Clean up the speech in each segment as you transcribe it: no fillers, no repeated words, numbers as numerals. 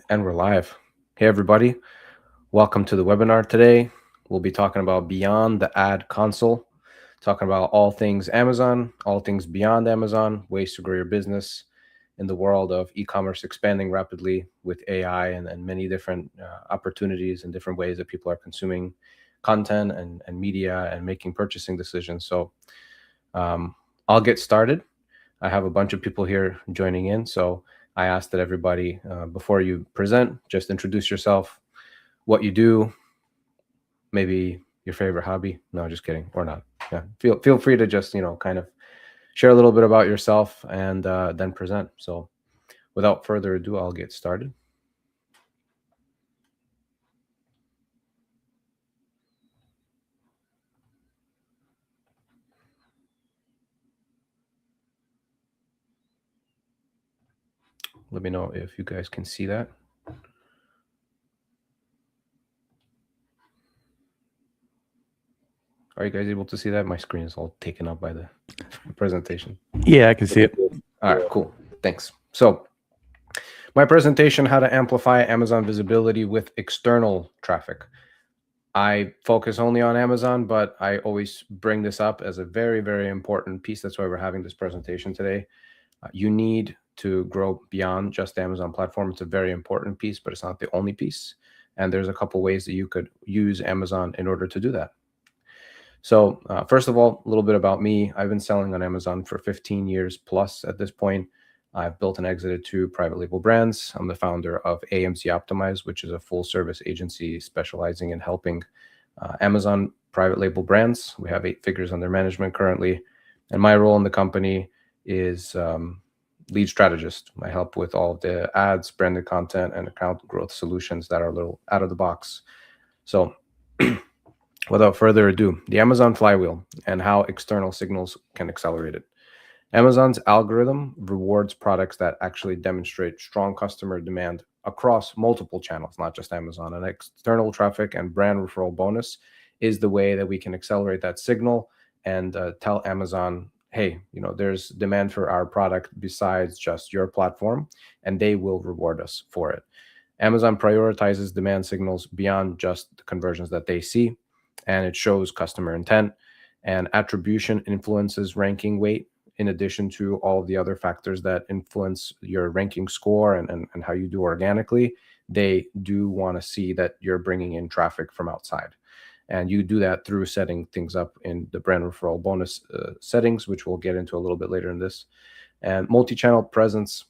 And we're live. Hey, everybody. Welcome to the webinar today. We'll be talking about Beyond the Ad Console, talking about all things Amazon, all things beyond Amazon, ways to grow your business in the world of e-commerce expanding rapidly with AI and many different opportunities and different ways that people are consuming content and media and making purchasing decisions. So I'll get started. I have a bunch of people here joining in. So I ask that everybody, before you present, just introduce yourself, what you do, maybe your favorite hobby. No, just kidding, or not. Yeah, feel free to just kind of share a little bit about yourself and then present. So without further ado, I'll get started. Let me know if you guys can see that. Are you guys able to see that? My screen is all taken up by the presentation. Yeah, I can see it. All right, cool. Thanks. So my presentation, how to amplify Amazon visibility with external traffic. I focus only on Amazon, but I always bring this up as a very, very important piece. That's why we're having this presentation today. You need to grow beyond just Amazon platform. It's a very important piece, but it's not the only piece. And there's a couple ways that you could use Amazon in order to do that. So first of all, a little bit about me. I've been selling on Amazon for 15 years plus at this point. I've built and exited 2 private label brands. I'm the founder of AMZ Optimized, which is a full service agency specializing in helping Amazon private label brands. We have 8 figures under management currently. And my role in the company is lead strategist. I help with all of the ads, branded content, and account growth solutions that are a little out of the box. So without further ado, the Amazon Flywheel and how external signals can accelerate it. Amazon's algorithm rewards products that actually demonstrate strong customer demand across multiple channels, not just Amazon. And external traffic and brand referral bonus is the way that we can accelerate that signal and tell Amazon, hey, there's demand for our product besides just your platform, and they will reward us for it. Amazon prioritizes demand signals beyond just the conversions that they see, and it shows customer intent, and attribution influences ranking weight, in addition to all of the other factors that influence your ranking score and how you do organically. They do want to see that you're bringing in traffic from outside. And you do that through setting things up in the brand referral bonus settings, which we'll get into a little bit later in this. And multi-channel presence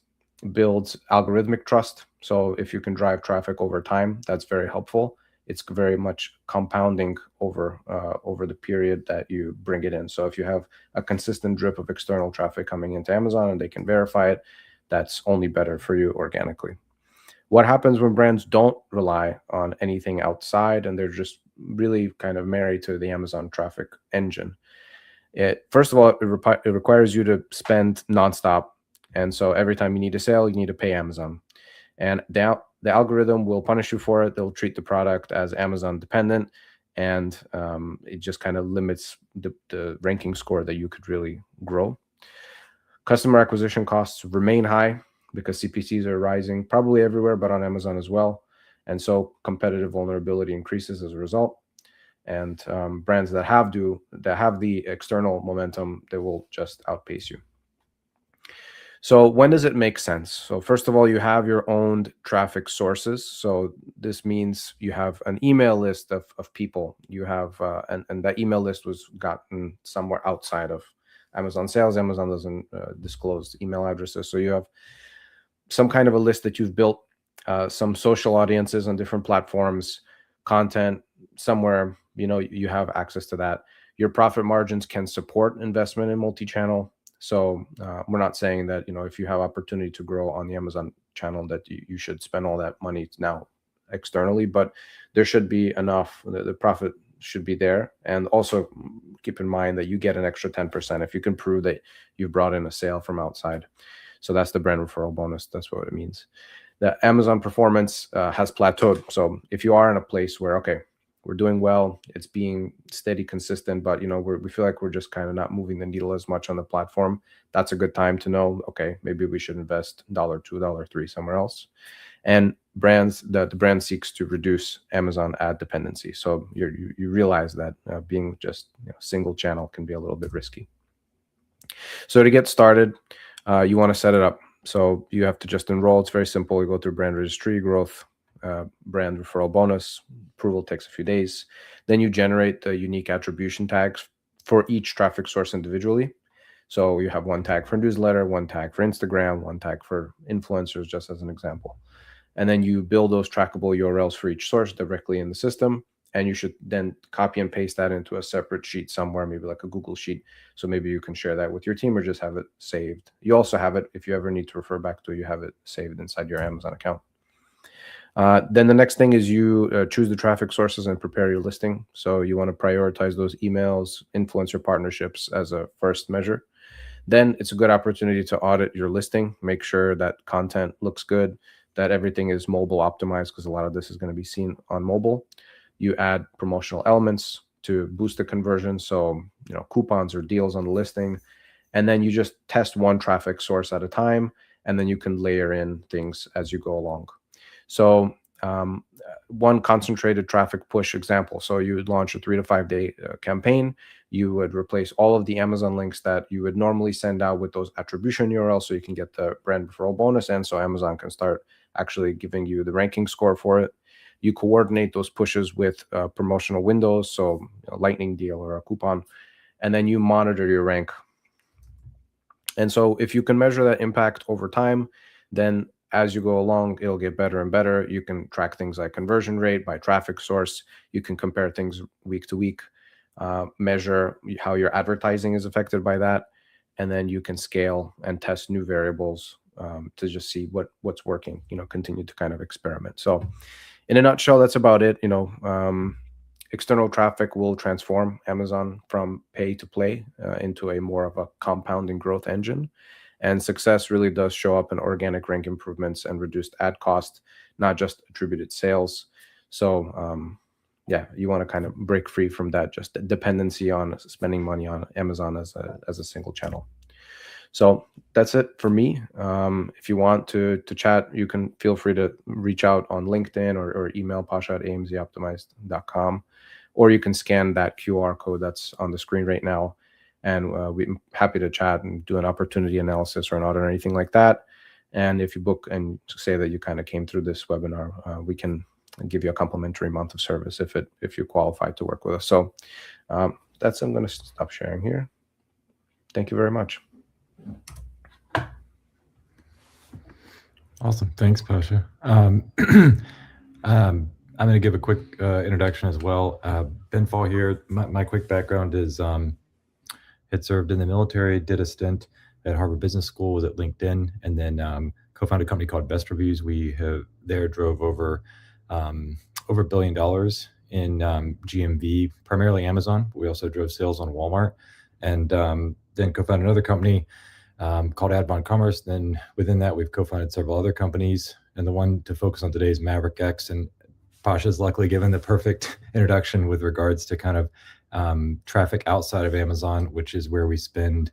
builds algorithmic trust. So if you can drive traffic over time, that's very helpful. It's very much compounding over the period that you bring it in. So if you have a consistent drip of external traffic coming into Amazon and they can verify it, that's only better for you organically. What happens when brands don't rely on anything outside and they're just really kind of married to the Amazon traffic engine? First of all, it requires you to spend nonstop. And so every time you need a sale, you need to pay Amazon. And the algorithm will punish you for it. They'll treat the product as Amazon dependent, and it just kind of limits the ranking score that you could really grow. Customer acquisition costs remain high because CPCs are rising probably everywhere, but on Amazon as well. And so competitive vulnerability increases as a result. And brands that have the external momentum, they will just outpace you. So when does it make sense? So first of all, you have your own traffic sources. So this means you have an email list of people. You have, and that email list was gotten somewhere outside of Amazon sales. Amazon doesn't disclose email addresses. So you have some kind of a list that you've built, some social audiences on different platforms, content somewhere, you have access to that. Your profit margins can support investment in multi-channel. So we're not saying that, if you have opportunity to grow on the Amazon channel that you should spend all that money now externally, but there should be enough, the profit should be there. And also keep in mind that you get an extra 10% if you can prove that you brought in a sale from outside. So that's the brand referral bonus. That's what it means. The Amazon performance has plateaued. So if you are in a place where, okay, we're doing well. It's being steady, consistent, but we feel like we're just kind of not moving the needle as much on the platform. That's a good time to know, okay, maybe we should invest $1, $2, $3 somewhere else. And the brand seeks to reduce Amazon ad dependency. So you realize that being just single channel can be a little bit risky. So to get started, you want to set it up. So you have to just enroll. It's very simple. You go through brand registry, growth, brand referral bonus. Approval takes a few days. Then you generate the unique attribution tags for each traffic source individually. So you have one tag for newsletter, one tag for Instagram, one tag for influencers, just as an example. And then you build those trackable URLs for each source directly in the system. And you should then copy and paste that into a separate sheet somewhere, maybe like a Google Sheet. So maybe you can share that with your team or just have it saved. You also have it, if you ever need to refer back to it, you have it saved inside your Amazon account. Then the next thing is you choose the traffic sources and prepare your listing. So you want to prioritize those emails, influencer partnerships as a first measure. Then it's a good opportunity to audit your listing, make sure that content looks good, that everything is mobile optimized, because a lot of this is going to be seen on mobile. You add promotional elements to boost the conversion. So, coupons or deals on the listing. And then you just test one traffic source at a time, and then you can layer in things as you go along. So one concentrated traffic push example. So you would launch a 3 to 5 day campaign. You would replace all of the Amazon links that you would normally send out with those attribution URLs, so you can get the brand referral bonus, and so Amazon can start actually giving you the ranking score for it. You coordinate those pushes with promotional windows, so a lightning deal or a coupon, and then you monitor your rank. And so if you can measure that impact over time, then as you go along, it'll get better and better. You can track things like conversion rate by traffic source. You can compare things week to week, measure how your advertising is affected by that, and then you can scale and test new variables to just see what's working. Continue to kind of experiment. So, in a nutshell, that's about it. External traffic will transform Amazon from pay to play into a more of a compounding growth engine. And success really does show up in organic rank improvements and reduced ad cost, not just attributed sales. So, you want to kind of break free from that just dependency on spending money on Amazon as a single channel. So that's it for me. If you want to chat, you can feel free to reach out on LinkedIn or email pasha@amzoptimized.com, or you can scan that QR code that's on the screen right now. And we're happy to chat and do an opportunity analysis or an audit or anything like that. And if you book and say that you kind of came through this webinar, we can give you a complimentary month of service if you qualify to work with us. So I'm going to stop sharing here. Thank you very much. Awesome. Thanks, Pasha. I'm going to give a quick introduction as well. Ben Fall here. My quick background is had served in the military, did a stint at Harvard Business School, was at LinkedIn, and then co-founded a company called Best Reviews. We drove over $1 billion in GMV, primarily Amazon. But we also drove sales on Walmart, and then co-founded another company called AdVon Commerce. Then within that, we've co-founded several other companies, and the one to focus on today is MaverickX. And Pasha's luckily given the perfect introduction with regards to kind of traffic outside of Amazon, which is where we spend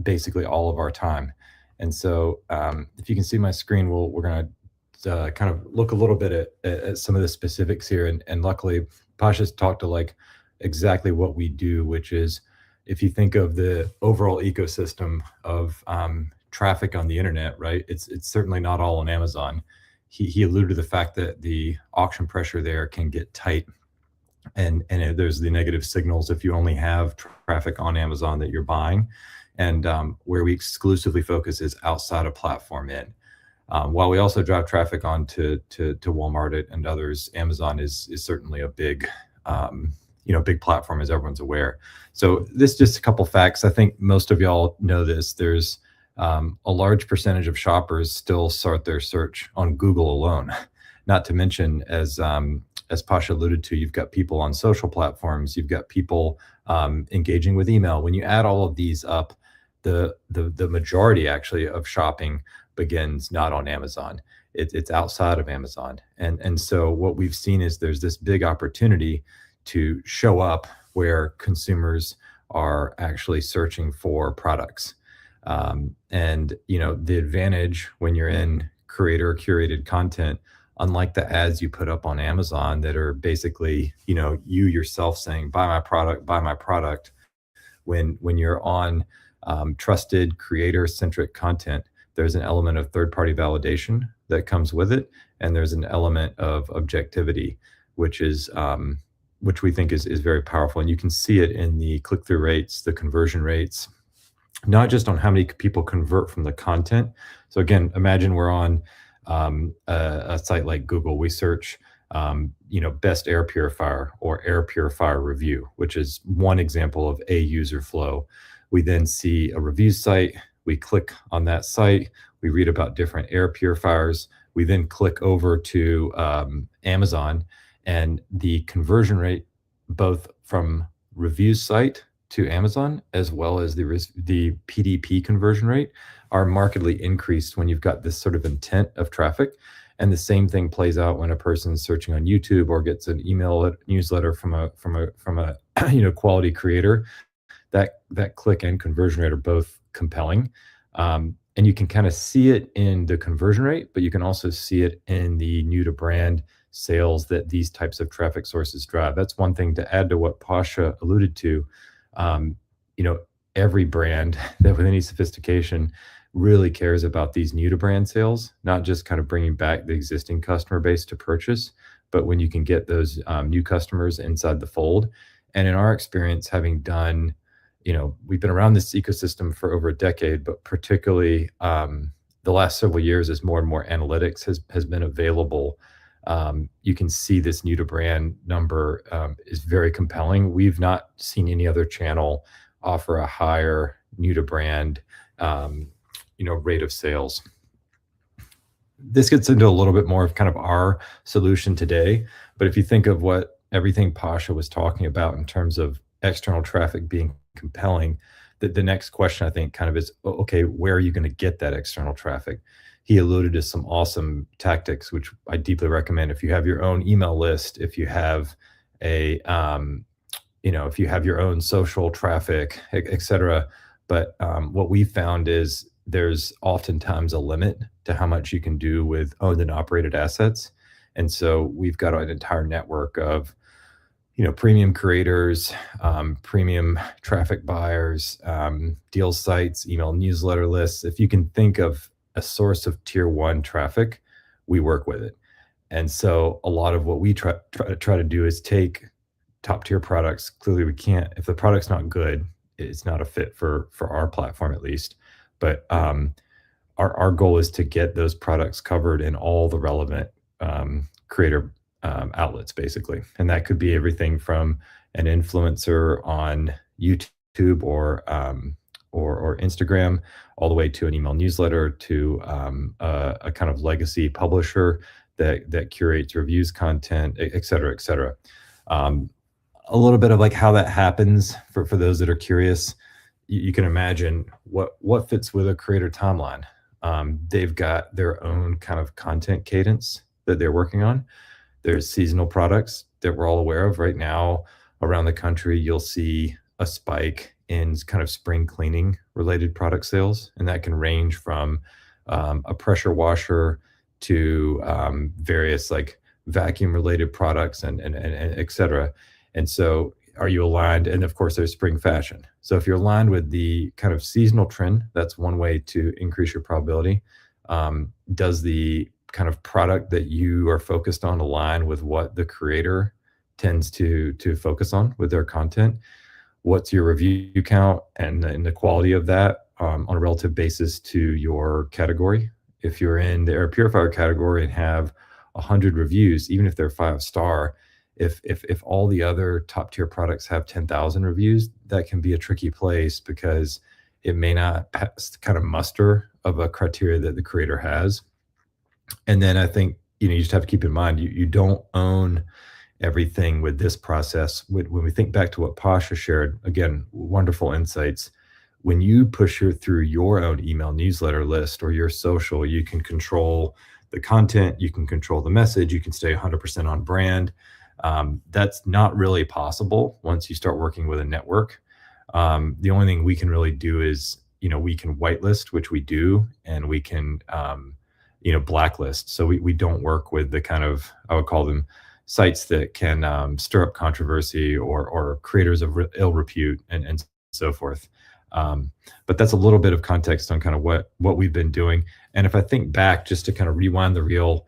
basically all of our time. And so if you can see my screen, we're going to kind of look a little bit at some of the specifics here. And luckily, Pasha's talked to like exactly what we do, which is, if you think of the overall ecosystem of traffic on the internet, right? It's certainly not all on Amazon. He alluded to the fact that the auction pressure there can get tight, and there's the negative signals if you only have traffic on Amazon that you're buying, and where we exclusively focus is outside of platform in. While we also drive traffic on to Walmart and others, Amazon is certainly a big big platform, as everyone's aware. So this just a couple facts. I think most of y'all know this. There's a large percentage of shoppers still start their search on Google alone. Not to mention, as Pasha alluded to, you've got people on social platforms, you've got people engaging with email. When you add all of these up, the majority actually of shopping begins not on Amazon. it's outside of Amazon. And so what we've seen is there's this big opportunity to show up where consumers are actually searching for products. And the advantage when you're in creator curated content, unlike the ads you put up on Amazon that are basically, you yourself saying, buy my product. When you're on trusted creator-centric content, there's an element of third-party validation that comes with it, and there's an element of objectivity, which we think is very powerful. And you can see it in the click-through rates, the conversion rates, not just on how many people convert from the content. So again, imagine we're on a site like Google. We search best air purifier or air purifier review, which is one example of a user flow. We then see a review site. We click on that site. We read about different air purifiers. We then click over to Amazon, and the conversion rate, both from review site to Amazon, as well as the PDP conversion rate, are markedly increased when you've got this sort of intent of traffic. And the same thing plays out when a person's searching on YouTube or gets an email newsletter from a quality creator. That click and conversion rate are both compelling. And you can kind of see it in the conversion rate, but you can also see it in the new to brand sales that these types of traffic sources drive. That's one thing to add to what Pasha alluded to. Every brand that with any sophistication really cares about these new to brand sales, not just kind of bringing back the existing customer base to purchase, but when you can get those new customers inside the fold. And in our experience, having done, we've been around this ecosystem for over a decade, but particularly the last several years as more and more analytics has been available, you can see this new to brand number is very compelling. We've not seen any other channel offer a higher new to brand rate of sales. This gets into a little bit more of kind of our solution today, but if you think of what everything Pasha was talking about in terms of external traffic being compelling, the next question I think kind of is, okay, where are you going to get that external traffic? He alluded to some awesome tactics, which I deeply recommend. If you have your own email list, if you have if you have your own social traffic, et cetera. But what we found is there's oftentimes a limit to how much you can do with owned and operated assets. And so we've got an entire network of, premium creators, premium traffic buyers, deal sites, email newsletter lists. If you can think of a source of tier one traffic, we work with it. And so a lot of what we try to do is take top tier products. Clearly we can't, if the product's not good, it's not a fit for our platform at least. But our goal is to get those products covered in all the relevant creator outlets, basically. And that could be everything from an influencer on YouTube or Instagram, all the way to an email newsletter, to a kind of legacy publisher that curates reviews content, et cetera, et cetera. A little bit of like how that happens for those that are curious. You can imagine what fits with a creator timeline. They've got their own kind of content cadence that they're working on. There's seasonal products that we're all aware of right now around the country. You'll see a spike in kind of spring cleaning related product sales, and that can range from a pressure washer to various like vacuum related products and et cetera. And so are you aligned? And of course there's spring fashion. So if you're aligned with the kind of seasonal trend, that's one way to increase your probability. Does the kind of product that you are focused on align with what the creator tends to focus on with their content? What's your review count and the quality of that on a relative basis to your category? If you're in the air purifier category and have 100 reviews, even if they're 5-star, if all the other top tier products have 10,000 reviews, that can be a tricky place because it may not pass kind of muster of a criteria that the creator has. And then I think, you just have to keep in mind, you don't own everything with this process. When we think back to what Pasha shared, again, wonderful insights. when you push through your own email newsletter list or your social, you can control the content, you can control the message, you can stay 100% on brand. That's not really possible once you start working with a network. The only thing we can really do is, we can whitelist, which we do, and we can, blacklist. So we don't work with the kind of, I would call them sites that can stir up controversy or creators of ill repute and so forth. But that's a little bit of context on kind of what we've been doing. And if I think back, just to kind of rewind the reel,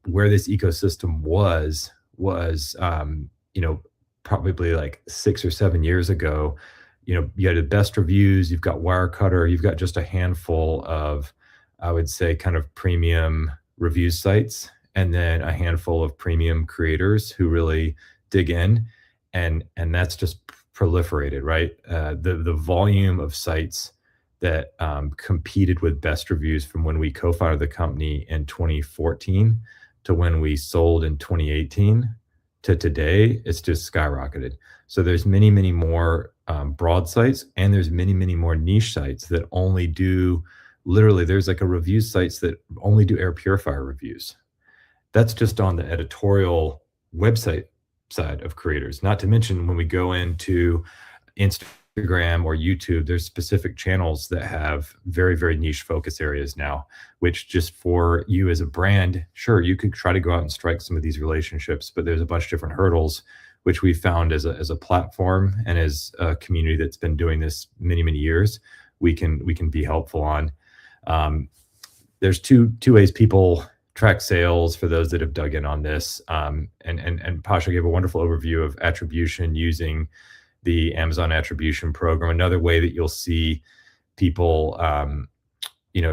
where this ecosystem was, probably like 6 or 7 years ago, you had the best reviews, you've got Wirecutter, you've got just a handful of, I would say, kind of premium review sites, and then a handful of premium creators who really dig in, and that's just proliferated, right? The volume of sites that competed with best reviews from when we co-founded the company in 2014 to when we sold in 2018 to today, it's just skyrocketed. So there's many, many more broad sites, and there's many, many more niche sites that only do, literally, there's like a review sites that only do air purifier reviews. That's just on the editorial website side of creators. Not to mention when we go into Instagram or YouTube, there's specific channels that have very, very niche focus areas now, which just for you as a brand, sure, you could try to go out and strike some of these relationships, but there's a bunch of different hurdles, which we found as a platform and as a community that's been doing this many, many years, we can be helpful on. There's two ways people track sales for those that have dug in on this. And Pasha gave a wonderful overview of attribution using the Amazon attribution program. Another way that you'll see people,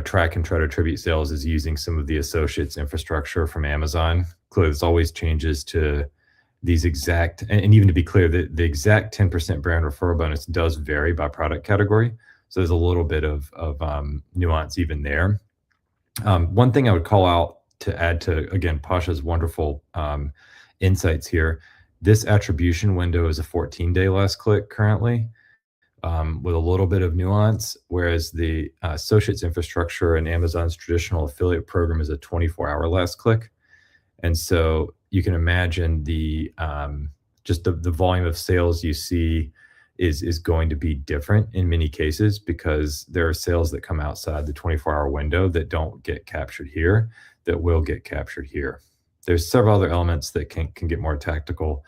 track and try to attribute sales is using some of the associates infrastructure from Amazon. Clearly, this always changes to these exact, and even to be clear, the exact 10% brand referral bonus does vary by product category. So there's a little bit of nuance even there. One thing I would call out to add to, again, Pasha's wonderful insights here, this attribution window is a 14-day last click currently, with a little bit of nuance, whereas the associates infrastructure and Amazon's traditional affiliate program is a 24-hour last click. And so you can imagine just the volume of sales you see is going to be different in many cases, because there are sales that come outside the 24-hour window that don't get captured here, that will get captured here. There's several other elements that can get more tactical.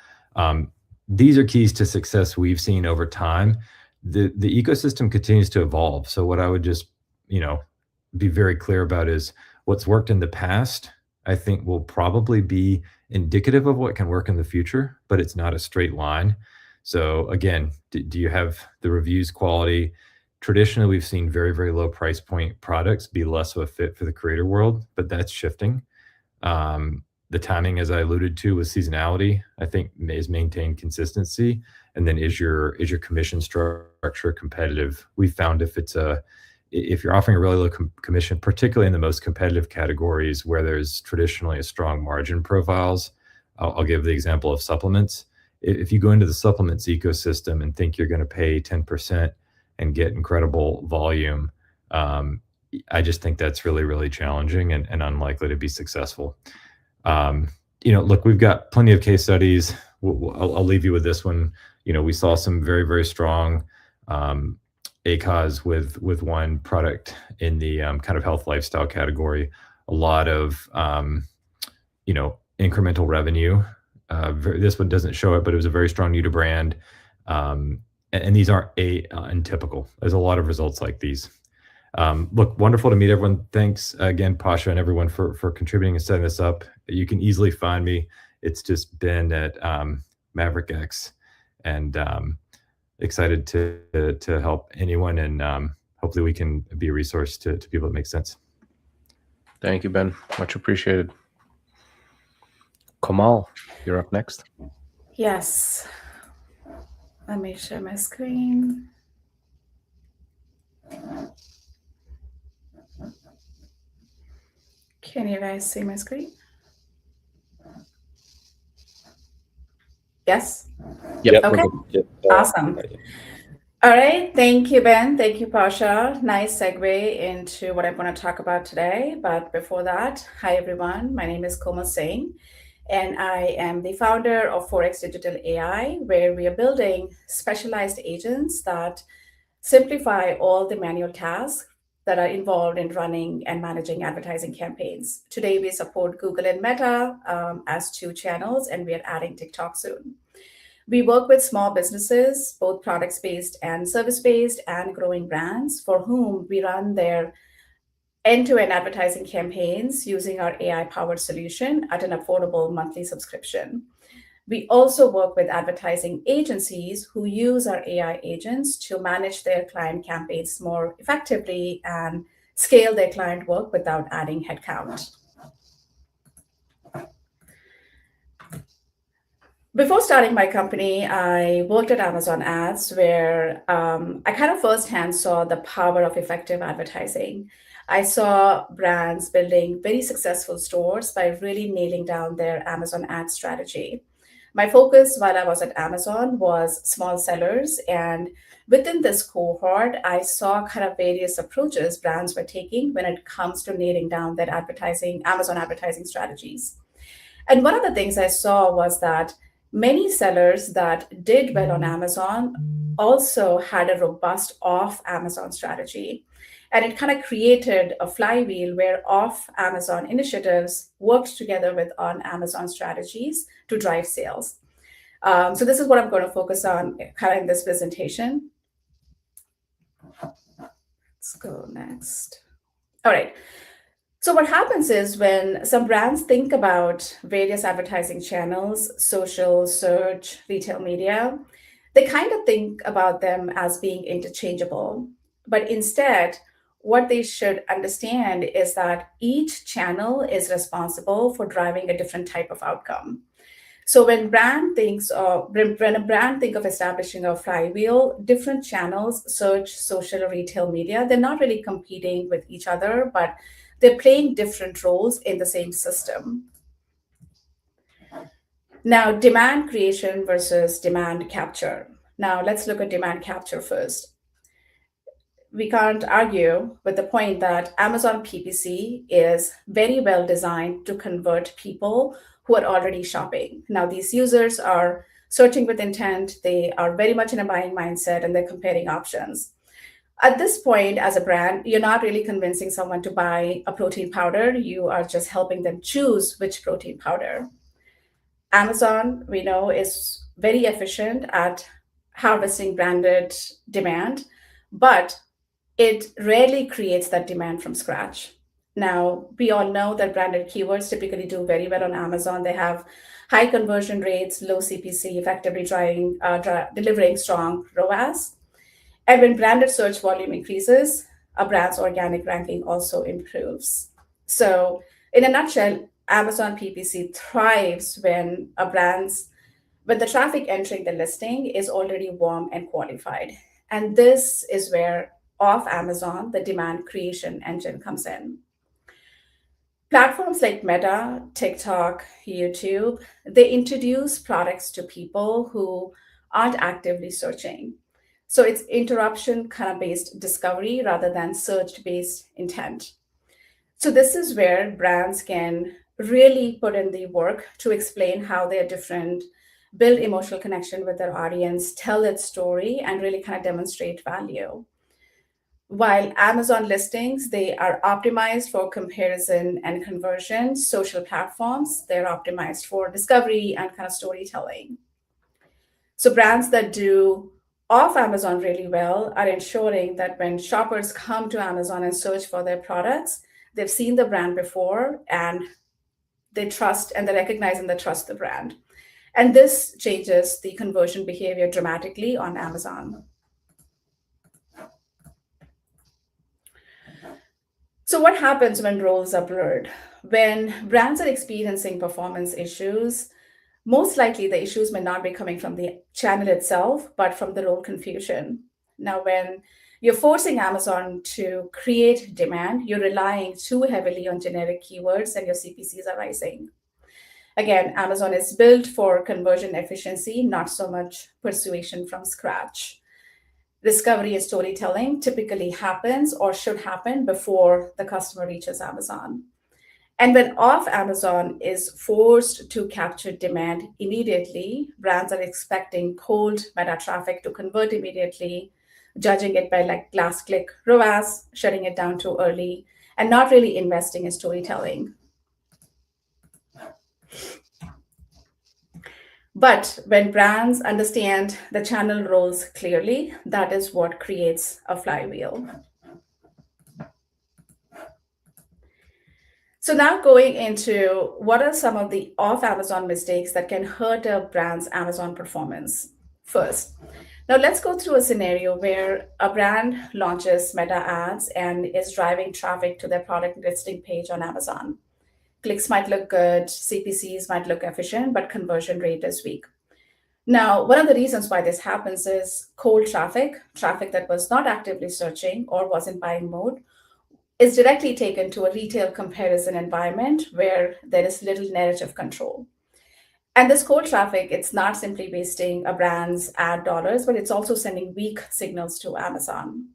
These are keys to success we've seen over time. The ecosystem continues to evolve. So what I would just, be very clear about is what's worked in the past, I think will probably be indicative of what can work in the future, but it's not a straight line. So again, do you have the reviews quality? Traditionally, we've seen very, very low price point products be less of a fit for the creator world, but that's shifting. The timing, as I alluded to, with seasonality, I think is maintained consistency. And then is your commission structure competitive? We found if you're offering a really low commission, particularly in the most competitive categories where there's traditionally a strong margin profiles, I'll give the example of supplements. If you go into the supplements ecosystem and think you're going to pay 10% and get incredible volume, I just think that's really, really challenging and unlikely to be successul. Look, we've got plenty of case studies. I'll leave you with this one. We saw some very, very strong ACOS with one product in the kind of health lifestyle category. A lot of, incremental revenue. This one doesn't show it, but it was a very strong new to brand. And these aren't untypical. There's a lot of results like these. Look, wonderful to meet everyone. Thanks again, Pasha, and everyone for contributing and setting this up. You can easily find me. It's just been at MaverickX, and excited to help anyone, and hopefully we can be a resource to people that make sense. Thank you, Ben. Much appreciated. Komal, you're up next. Yes. Let me share my screen. Can you guys see my screen? Yes? Yep. Okay. Yep. Awesome. All right, thank you, Ben. Thank you, Pasha. Nice segue into what I'm going to talk about today. But before that, hi everyone. My name is Komal Singh, and I am the founder of Forex Digital AI, where we are building specialized agents that simplify all the manual tasks that are involved in running and managing advertising campaigns. Today, we support Google and Meta as two channels, and we are adding TikTok soon. We work with small businesses, both products based and service based, and growing brands for whom we run their end to end advertising campaigns using our AI powered solution at an affordable monthly subscription. We also work with advertising agencies who use our AI agents to manage their client campaigns more effectively and scale their client work without adding headcount. Before starting my company, I worked at Amazon Ads, where I kind of firsthand saw the power of effective advertising. I saw brands building very successful stores by really nailing down their Amazon ad strategy. My focus while I was at Amazon was small sellers, and within this cohort, I saw kind of various approaches brands were taking when it comes to nailing down their Amazon advertising strategies. And one of the things I saw was that many sellers that did well on Amazon also had a robust off Amazon strategy. And it kind of created a flywheel where off Amazon initiatives worked together with on Amazon strategies to drive sales. So this is what I'm going to focus on kind of in this presentation. Let's go next. All right. So what happens is when some brands think about various advertising channels, social, search, retail media, they kind of think about them as being interchangeable. But instead, what they should understand is that each channel is responsible for driving a different type of outcome. So when a brand think of establishing a flywheel, different channels, search, social, or retail media, they're not really competing with each other, but they're playing different roles in the same system. Now, demand creation versus demand capture. Now, let's look at demand capture first. We can't argue with the point that Amazon PPC is very well designed to convert people who are already shopping. Now, these users are searching with intent, they are very much in a buying mindset, and they're comparing options. At this point, as a brand, you're not really convincing someone to buy a protein powder. You are just helping them choose which protein powder. Amazon, we know, is very efficient at harvesting branded demand, but it rarely creates that demand from scratch. Now, we all know that branded keywords typically do very well on Amazon. They have high conversion rates, low CPC, effectively delivering strong ROAS. And when branded search volume increases, a brand's organic ranking also improves. So in a nutshell, Amazon PPC thrives when the traffic entering the listing is already warm and qualified. And this is where off Amazon, the demand creation engine comes in. Platforms like Meta, TikTok, YouTube, they introduce products to people who aren't actively searching. So it's interruption kind of based discovery rather than search based intent. So this is where brands can really put in the work to explain how they're different, build emotional connection with their audience, tell its story, and really kind of demonstrate value. While Amazon listings, they are optimized for comparison and conversion. Social platforms, they're optimized for discovery and kind of storytelling. So brands that do off Amazon really well are ensuring that when shoppers come to Amazon and search for their products, they've seen the brand before and they trust and they recognize and they trust the brand. And this changes the conversion behavior dramatically on Amazon. So what happens when roles are blurred? When brands are experiencing performance issues, most likely the issues may not be coming from the channel itself, but from the role confusion. Now, when you're forcing Amazon to create demand, you're relying too heavily on generic keywords and your CPCs are rising. Again, Amazon is built for conversion efficiency, not so much persuasion from scratch. discovery and storytelling typically happens or should happen before the customer reaches Amazon. And when off Amazon is forced to capture demand immediately, brands are expecting cold meta traffic to convert immediately, judging it by like last click ROAS, shutting it down too early, and not really investing in storytelling. But when brands understand the channel roles clearly, that is what creates a flywheel. So now going into what are some of the off-Amazon mistakes that can hurt a brand's Amazon performance. First, now let's go through a scenario where a brand launches meta ads and is driving traffic to their product listing page on Amazon. Clicks might look good, CPCs might look efficient, but conversion rate is weak. Now, one of the reasons why this happens is cold traffic that was not actively searching or was in buying mode, is directly taken to a retail comparison environment where there is little narrative control. And this cold traffic, it's not simply wasting a brand's ad dollars, but it's also sending weak signals to Amazon.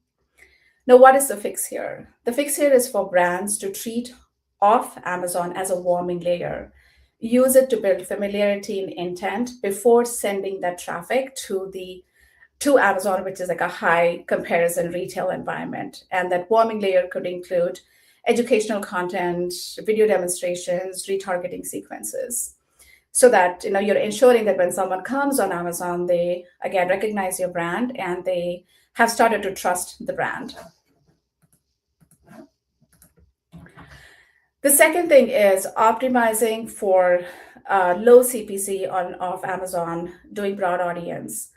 Now, what is the fix here? The fix here is for brands to treat off Amazon as a warming layer. Use it to build familiarity and intent before sending that traffic to Amazon, which is like a high comparison retail environment. And that warming layer could include educational content, video demonstrations, retargeting sequences, so that you're ensuring that when someone comes on Amazon, they again recognize your brand and they have started to trust the brand. The second thing is optimizing for low CPC off Amazon, doing broad audience.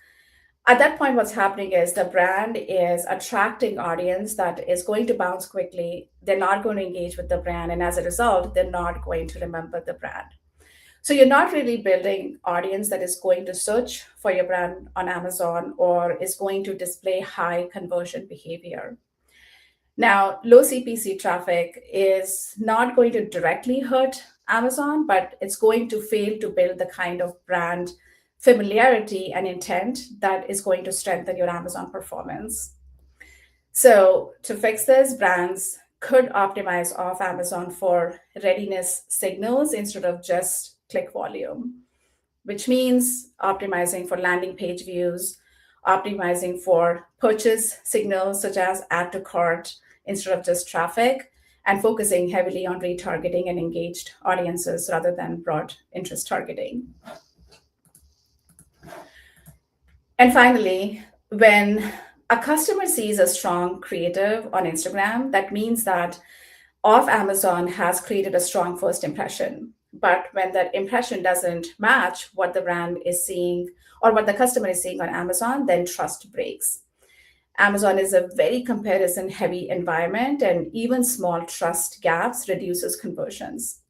At that point, what's happening is the brand is attracting audience that is going to bounce quickly. They're not going to engage with the brand. And as a result, they're not going to remember the brand. So you're not really building audience that is going to search for your brand on Amazon or is going to display high conversion behavior. Now, low CPC traffic is not going to directly hurt Amazon, but it's going to fail to build the kind of brand familiarity and intent that is going to strengthen your Amazon performance. So to fix this, brands could optimize off Amazon for readiness signals instead of just click volume, which means optimizing for landing page views, optimizing for purchase signals such as add to cart instead of just traffic, and focusing heavily on retargeting and engaged audiences rather than broad interest targeting. And finally, when a customer sees a strong creative on Instagram, that means that off Amazon has created a strong first impression. But when that impression doesn't match what the brand is seeing or what the customer is seeing on Amazon, then trust breaks. Amazon is a very comparison-heavy environment, and even small trust gaps reduces conversions.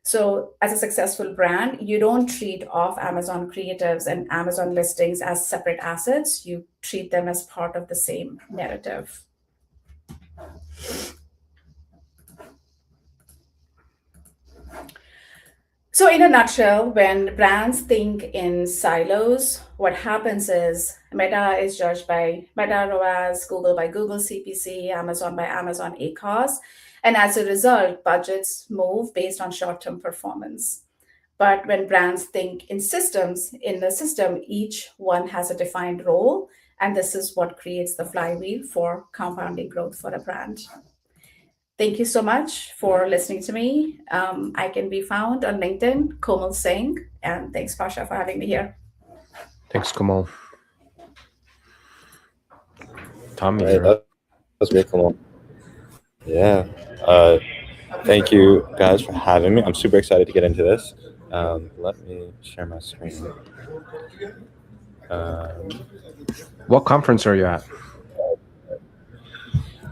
So as a successful brand, you don't treat off Amazon creatives and Amazon listings as separate assets. You treat them as part of the same narrative. So in a nutshell, when brands think in silos, what happens is Meta is judged by Meta ROAS, Google by Google CPC, Amazon by Amazon ACOS. And as a result, budgets move based on short-term performance. But when brands think in systems, in the system, each one has a defined role. And this is what creates the flywheel for compounding growth for a brand. Thank you so much for listening to me. I can be found on LinkedIn, Komal Singh. And thanks, Pasha, for having me here. Thanks, Komal. Tommy. Right, that was great, Komal. Yeah. Thank you guys for having me. I'm super excited to get into this. Let me share my screen. What conference are you at?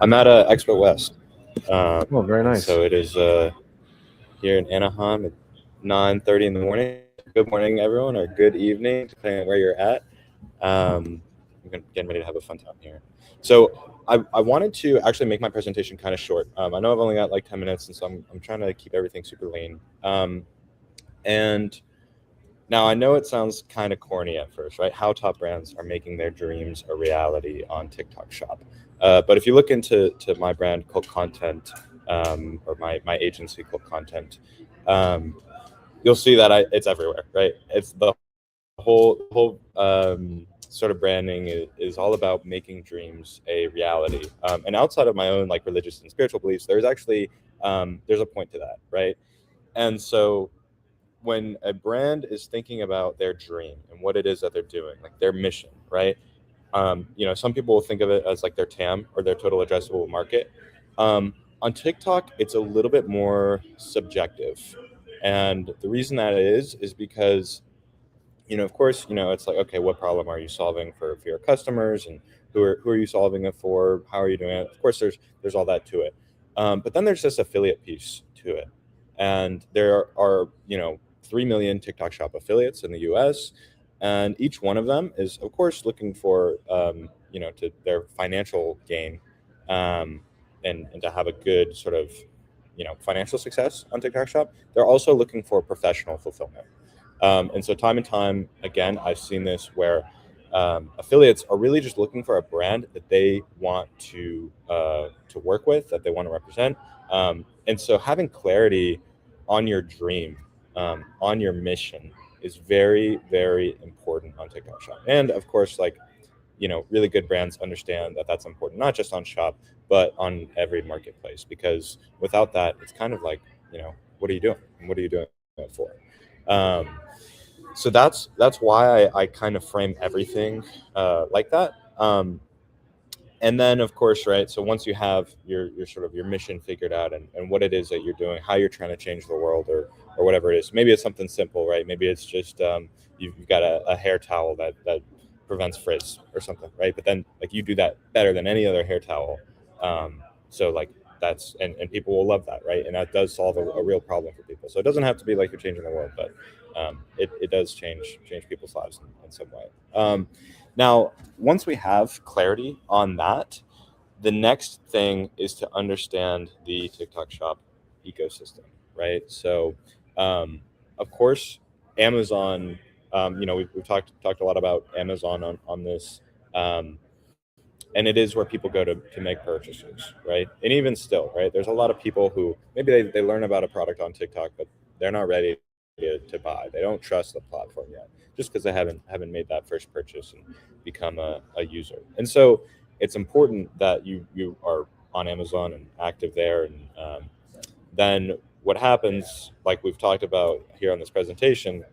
I'm at Expo West. Oh, very nice. So it is here in Anaheim at 9:30 in the morning. Good morning, everyone, or good evening, depending on where you're at. I'm getting ready to have a fun time here. So I wanted to actually make my presentation kind of short. I know I've only got like 10 minutes, and so I'm trying to keep everything super lean. And Now, I know it sounds kind of corny at first, right? How top brands are making their dreams a reality on TikTok Shop. But if you look into my brand called Content, or my agency called Content, you'll see that it's everywhere, right? It's the whole sort of branding is all about making dreams a reality. And outside of my own like religious and spiritual beliefs, there's actually there's a point to that, right? And so when a brand is thinking about their dream and what it is that they're doing, like their mission, right? Some people will think of it as like their TAM or their total addressable market. On TikTok, it's a little bit more subjective. And the reason that is because, of course, it's like, okay, what problem are you solving for your customers, and who are you solving it for? How are you doing it? Of course, there's all that to it. But then there's this affiliate piece to it. And there are 3 million TikTok Shop affiliates in the US. And each one of them is, of course, looking for, to their financial gain, and to have a good sort of, financial success on TikTok Shop. They're also looking for professional fulfillment. And so time and time again, I've seen this where affiliates are really just looking for a brand that they want to work with, that they want to represent. And so having clarity on your dream, on your mission is very, very important on TikTok Shop. And of course, really good brands understand that that's important, not just on Shop, but on every marketplace, because without that, it's kind of like, what are you doing? And what are you doing it for? So that's why I kind of frame everything like that. And then, of course, right, so once you have your sort of your mission figured out, and what it is that you're doing, how you're trying to change the world, or whatever it is. Maybe it's something simple, right? Maybe it's just you've got a hair towel that prevents frizz or something, right? But then you do that better than any other hair towel. So that's, and people will love that, right? And that does solve a real problem for people. So it doesn't have to be like you're changing the world, but it does change people's lives in some way. Now, once we have clarity on that, the next thing is to understand the TikTok Shop ecosystem, right? So, of course, Amazon, we've talked a lot about Amazon on this, and it is where people go to make purchases, right? And even still, right, there's a lot of people who maybe they learn about a product on TikTok, but they're not ready to buy. They don't trust the platform yet, just because they haven't made that first purchase and become a user. And so it's important that you are on Amazon and active there. And then what happens, like we've talked about here on this presentation,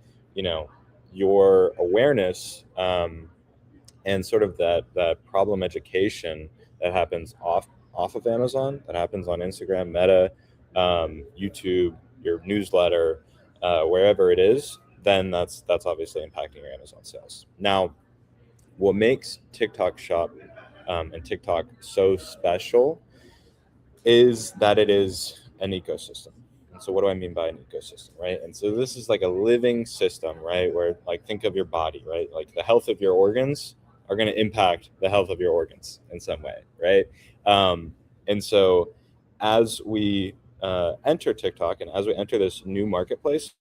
your awareness and sort of that problem education that happens off of Amazon, that happens on Instagram, Meta, YouTube, your newsletter, wherever it is, then that's obviously impacting your Amazon sales. Now, what makes TikTok Shop and TikTok so special is that it is an ecosystem. And so what do I mean by an ecosystem, right? And so this is like a living system, right? Where think of your body, right? Like the health of your organs are going to impact the health of your organs in some way, right? And so as we enter TikTok and as we enter this new marketplace,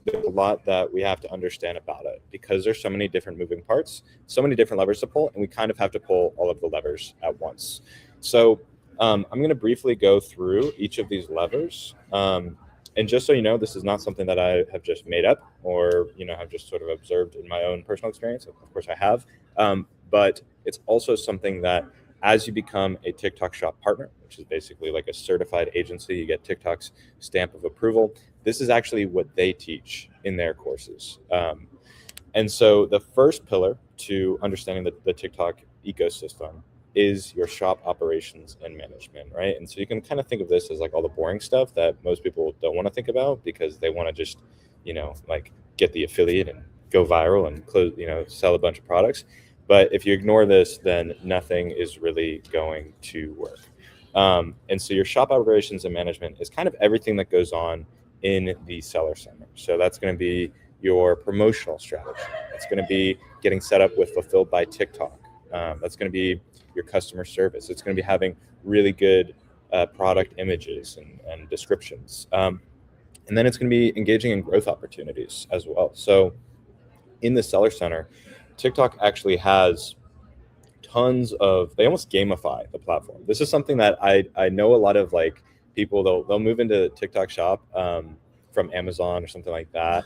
there's a lot that we have to understand about it, because there's so many different moving parts, so many different levers to pull, and we kind of have to pull all of the levers at once. So I'm going to briefly go through each of these levers. And just so you know, this is not something that I have just made up or, have just sort of observed in my own personal experience. Of course I have. But it's also something that as you become a TikTok Shop partner, which is basically like a certified agency, you get TikTok's stamp of approval. This is actually what they teach in their courses. And so the first pillar to understanding the TikTok ecosystem is your shop operations and management, right? And so you can kind of think of this as like all the boring stuff that most people don't want to think about, because they want to just, get the affiliate and go viral and close, sell a bunch of products. But if you ignore this, then nothing is really going to work. And so your shop operations and management is kind of everything that goes on in the seller center. So that's going to be your promotional strategy. It's going to be getting set up with Fulfilled by TikTok. That's going to be your customer service. It's going to be having really good product images and descriptions. And then it's going to be engaging in growth opportunities as well. So in the Seller Center, TikTok actually has tons of, they almost gamify the platform. This is something that I know a lot of like people, they'll move into TikTok Shop from Amazon or something like that.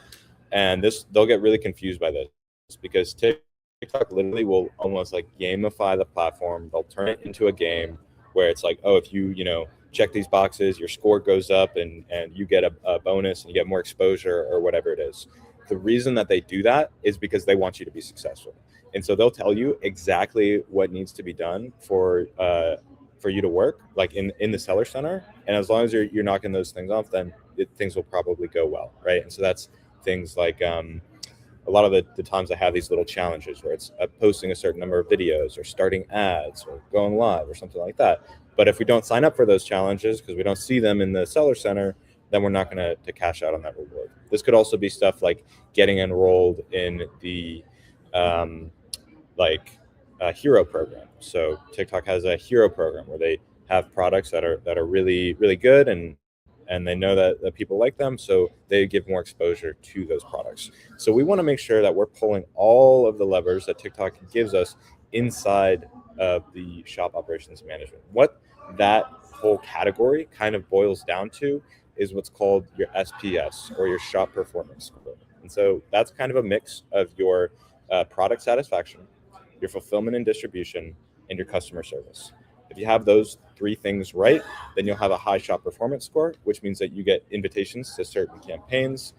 And they'll get really confused by this because TikTok literally will almost like gamify the platform. They'll turn it into a game where it's like, oh, if you check these boxes, your score goes up and you get a bonus and you get more exposure or whatever it is. The reason that they do that is because they want you to be successful. And so they'll tell you exactly what needs to be done for you to work, like in the Seller Center. And as long as you're knocking those things off, then things will probably go well, right? And so that's things like a lot of the times I have these little challenges where it's posting a certain number of videos or starting ads or going live or something like that. But if we don't sign up for those challenges because we don't see them in the Seller Center, then we're not going to cash out on that reward. This could also be stuff like getting enrolled in the hero program. So TikTok has a hero program where they have products that are really, really good and they know that people like them, so they give more exposure to those products. So we want to make sure that we're pulling all of the levers that TikTok gives us inside of the shop operations management. What that whole category kind of boils down to is what's called your SPS, or your shop performance score. And so that's kind of a mix of your product satisfaction, your fulfillment and distribution, and your customer service. If you have those three things right, then you'll have a high shop performance score, which means that you get invitations to certain campaigns.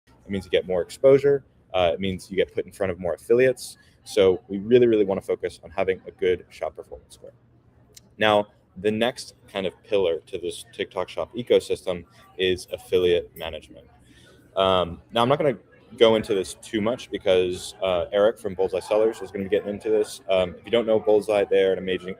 It means you get more exposure. It means you get put in front of more affiliates. So we really, really want to focus on having a good shop performance score. Now, the next kind of pillar to this TikTok Shop ecosystem is affiliate management. Now, I'm not going to go into this too much because Eric from Bullseye Sellers is going to be getting into this. If you don't know Bullseye, they're an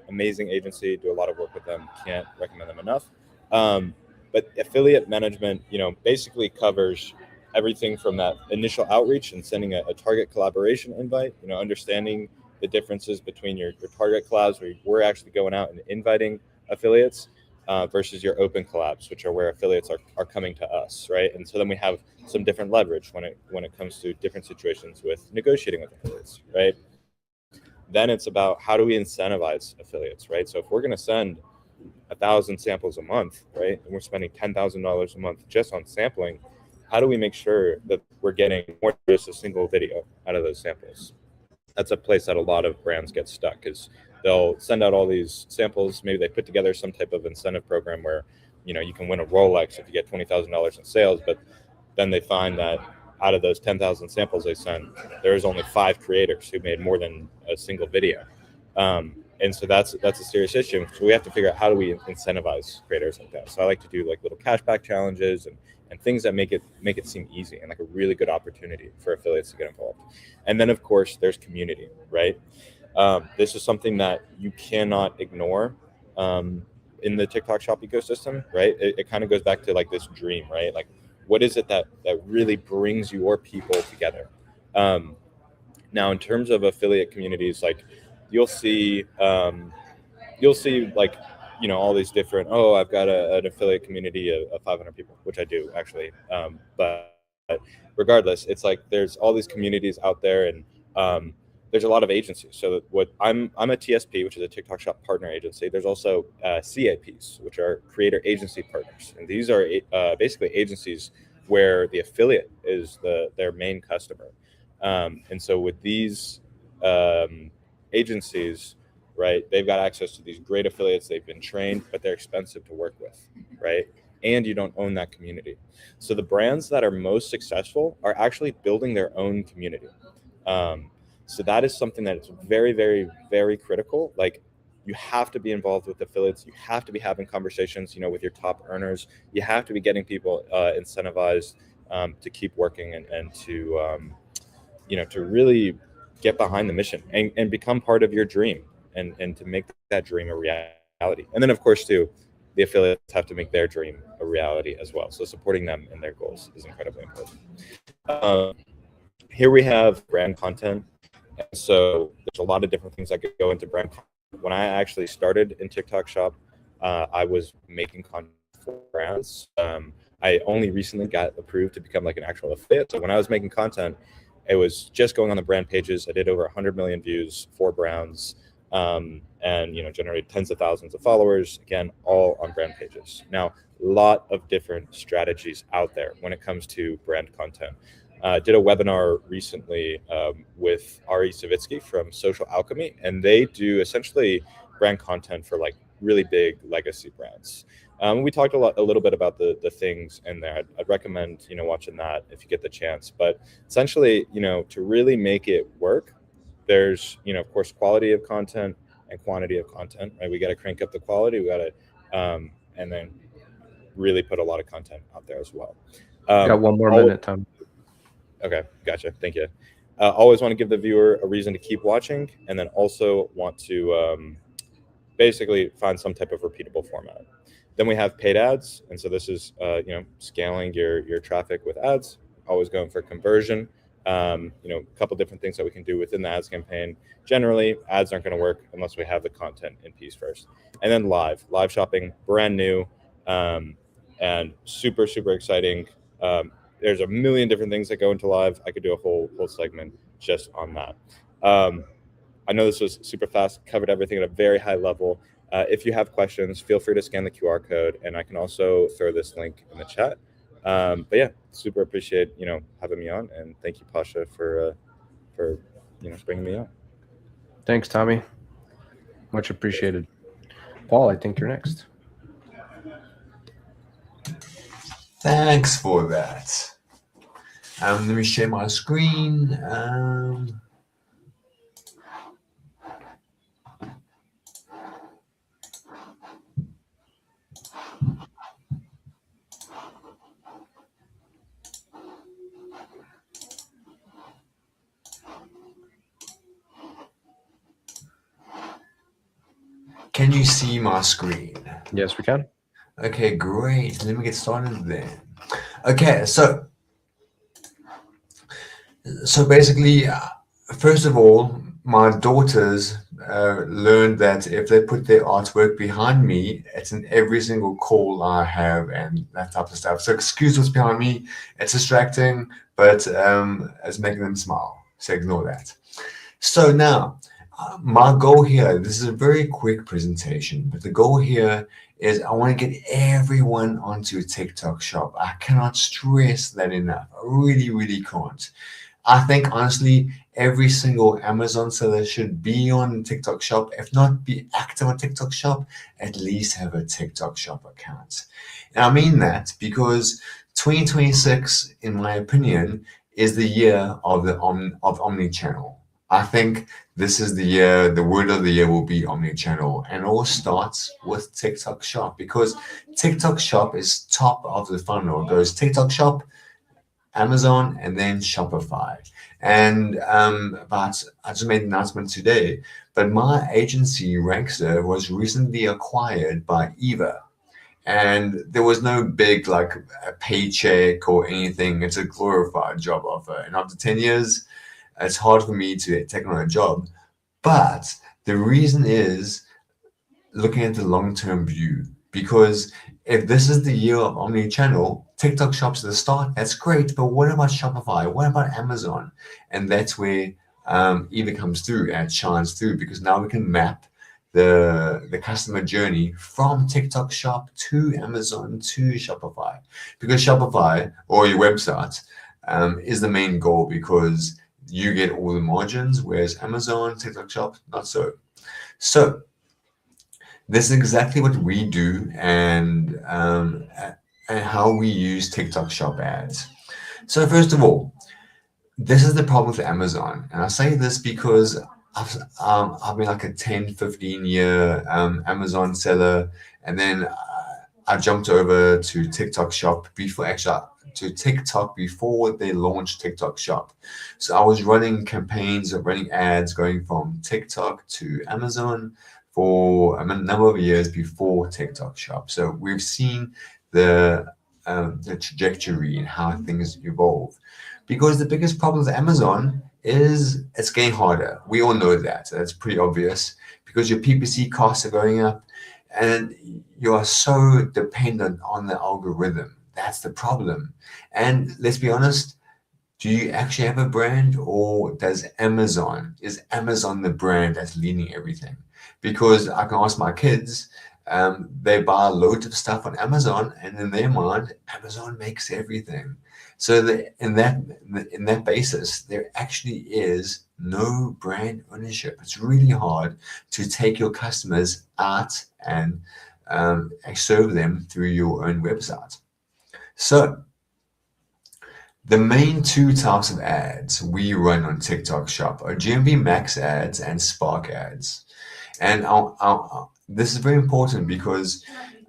amazing agency, do a lot of work with them, can't recommend them enough. But affiliate management, basically covers everything from that initial outreach and sending a target collaboration invite, understanding the differences between your target collabs where we're actually going out and inviting affiliates versus your open collabs, which are where affiliates are coming to us, right? And so then we have some different leverage when it comes to different situations with negotiating with affiliates, right? Then it's about how do we incentivize affiliates, right? So if we're going to send 1,000 samples a month, right, and we're spending $10,000 a month just on sampling, how do we make sure that we're getting more than just a single video out of those samples? That's a place that a lot of brands get stuck, is they'll send out all these samples. Maybe they put together some type of incentive program where, you can win a Rolex if you get $20,000 in sales, but then they find that out of those 10,000 samples they sent, there's only 5 creators who made more than a single video. And so that's a serious issue. So we have to figure out how do we incentivize creators like that. So I like to do like little cashback challenges and things that make it seem easy and like a really good opportunity for affiliates to get involved. And then of course there's community, right? This is something that you cannot ignore in the TikTok Shop ecosystem, right? It kind of goes back to like this dream, right? Like what is it that really brings your people together? Now in terms of affiliate communities, like you'll see like, all these different, I've got an affiliate community of 500 people, which I do actually. But regardless, it's like there's all these communities out there, and there's a lot of agencies. So what I'm a TSP, which is a TikTok Shop partner agency. There's also CAPs, which are creator agency partners. And these are basically agencies where the affiliate is their main customer. And so with these agencies, right, they've got access to these great affiliates. They've been trained, but they're expensive to work with, right? And you don't own that community. So the brands that are most successful are actually building their own community. So that is something that is very, very, very critical. Like you have to be involved with affiliates. You have to be having conversations, with your top earners. You have to be getting people incentivized to keep working and to, to really get behind the mission and become part of your dream and to make that dream a reality. And then of course too, the affiliates have to make their dream a reality as well. So supporting them in their goals is incredibly important. Here we have brand content. And so there's a lot of different things that could go into brand content. When I actually started in TikTok Shop, I was making content for brands. I only recently got approved to become like an actual affiliate. So when I was making content, it was just going on the brand pages. I did over 100 million views for brands, and generated tens of thousands of followers. Again, all on brand pages. Now, a lot of different strategies out there when it comes to brand content. Did a webinar recently with Ari Savitsky from Social Alchemy, and they do essentially brand content for like really big legacy brands. We talked a little bit about the things in there. I'd recommend watching that if you get the chance. But essentially, to really make it work, there's of course quality of content and quantity of content. Right, we got to crank up the quality. We got to and then really put a lot of content out there as well. Got one more minute, Tom. Okay, gotcha. Thank you. Always want to give the viewer a reason to keep watching, and then also want to basically find some type of repeatable format. Then we have paid ads, and so this is scaling your traffic with ads. Always going for conversion. A couple different things that we can do within the ads campaign. Generally, ads aren't going to work unless we have the content in piece first. And then live shopping, brand new, and super exciting. There's a million different things that go into live. I could do a whole segment just on that. I know this was super fast, covered everything at a very high level. If you have questions, feel free to scan the QR code, and I can also throw this link in the chat. But yeah, super appreciate having me on, and thank you, Pasha, for bringing me on. Thanks, Tommy. Much appreciated. Paul, I think you're next. Thanks for that. Let me share my screen. Can you see my screen? Yes, we can. Okay, great. Let me get started then. Okay, so basically, first of all, my daughters learned that if they put their artwork behind me, it's in every single call I have and that type of stuff. So excuse what's behind me. It's distracting, but it's making them smile. So ignore that. So now, my goal here, this is a very quick presentation, but the goal here is I want to get everyone onto a TikTok shop. I cannot stress that enough. I really can't. I think honestly, every single Amazon seller should be on TikTok shop. If not be active on TikTok shop, at least have a TikTok shop account. And I mean that because 2026, in my opinion, is the year of omni-channel. I think this is the year, the word of the year will be omni-channel, and it all starts with TikTok shop because TikTok shop is top of the funnel. It goes TikTok shop, Amazon, and then Shopify. And but I just made an announcement today, but my agency Rankster was recently acquired by Eva. And there was no big like a paycheck or anything. It's a glorified job offer. And after 10 years, it's hard for me to take on a job. But the reason is looking at the long-term view, because if this is the year of omni-channel, TikTok shops at the start, that's great. But what about Shopify? What about Amazon? And that's where Eva comes through and shines through, because now we can map the customer journey from TikTok shop to Amazon to Shopify, because Shopify or your website is the main goal, because you get all the margins, whereas Amazon, TikTok shop, not so. So this is exactly what we do and how we use TikTok shop ads. So first of all, this is the problem with Amazon. And I say this because I've been like a 10, 15 year Amazon seller. And then I jumped over to TikTok shop before they launched TikTok shop. So I was running campaigns of running ads going from TikTok to Amazon for a number of years before TikTok shop. So we've seen the trajectory and how things evolve, because the biggest problem with Amazon is it's getting harder. We all know that. That's pretty obvious, because your PPC costs are going up and you are so dependent on the algorithm that's the problem. And let's be honest, do you actually have a brand, or is Amazon the brand that's leading everything? Because I can ask my kids, they buy loads of stuff on Amazon, and in their mind, Amazon makes everything. So in that basis, there actually is no brand ownership. It's really hard to take your customers out and serve them through your own website. So the main two types of ads we run on TikTok Shop are GMV Max ads and Spark ads. And this is very important because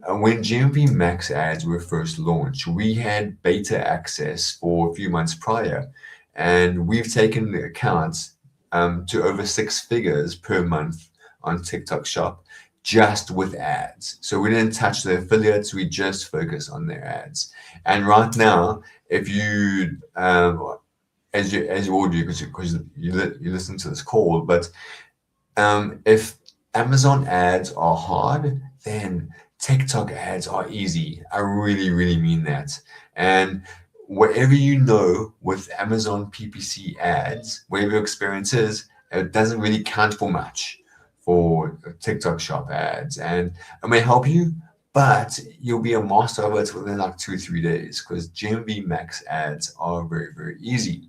when GMV Max ads were first launched, we had beta access for a few months prior, and we've taken the accounts to over 6 figures per month on TikTok Shop just with ads. So we didn't touch the affiliates, we just focus on their ads. And right now, if you, as you all do, because you listen to this call, but if Amazon ads are hard, then TikTok ads are easy. I really, really mean that. And whatever you know with Amazon PPC ads, whatever your experience is, it doesn't really count for much for TikTok Shop ads. And it may help you, but you'll be a master of it within like 2-3 days, because GMV Max ads are very, very easy.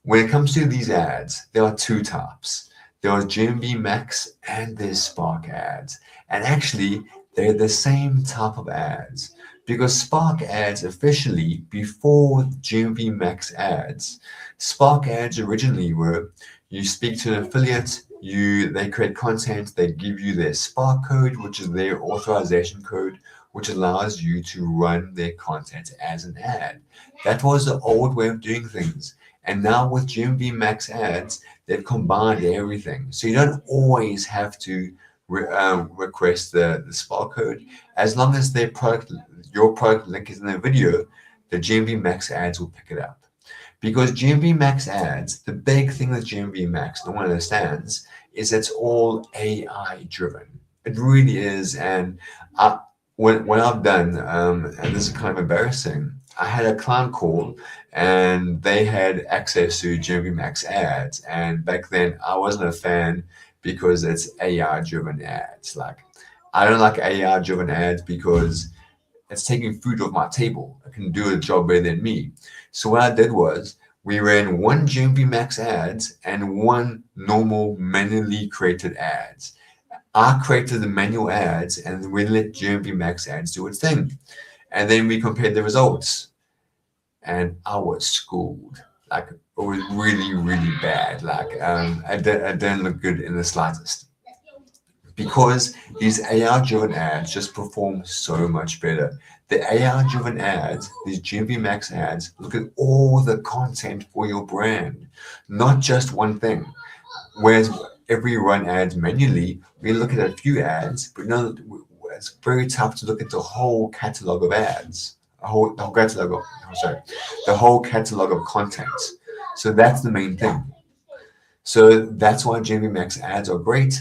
When it comes to these ads, there are two types. There are GMV Max and there's Spark ads. And actually, they're the same type of ads, because Spark ads officially, before GMV Max ads, Spark ads originally were, you speak to an affiliate, they create content, they give you their Spark code, which is their authorization code, which allows you to run their content as an ad. That was the old way of doing things. And now with GMV Max ads, they've combined everything. So you don't always have to request the Spark code. As long as your product link is in the video, the GMV Max ads will pick it up. Because GMV Max ads, the big thing that GMV Max no one understands is it's all AI driven. It really is. And what I've done, and this is kind of embarrassing, I had a client call and they had access to GMV Max ads. And back then I wasn't a fan because it's AI driven ads. Like, I don't like AI driven ads because it's taking food off my table. It can do a job better than me. So what I did was we ran one GMV Max ads and one normal manually created ads. I created the manual ads and we let GMV Max ads do its thing. And then we compared the results. And I was schooled. Like, it was really, really bad. Like, it didn't look good in the slightest. Because these AI-driven ads just perform so much better. The AI-driven ads, these GMV Max ads, look at all the content for your brand, not just one thing. Whereas if we run ads manually, we look at a few ads, but no, it's very tough to look at the whole catalog of ads, the whole catalog of content. So that's the main thing. So that's why GMV Max ads are great.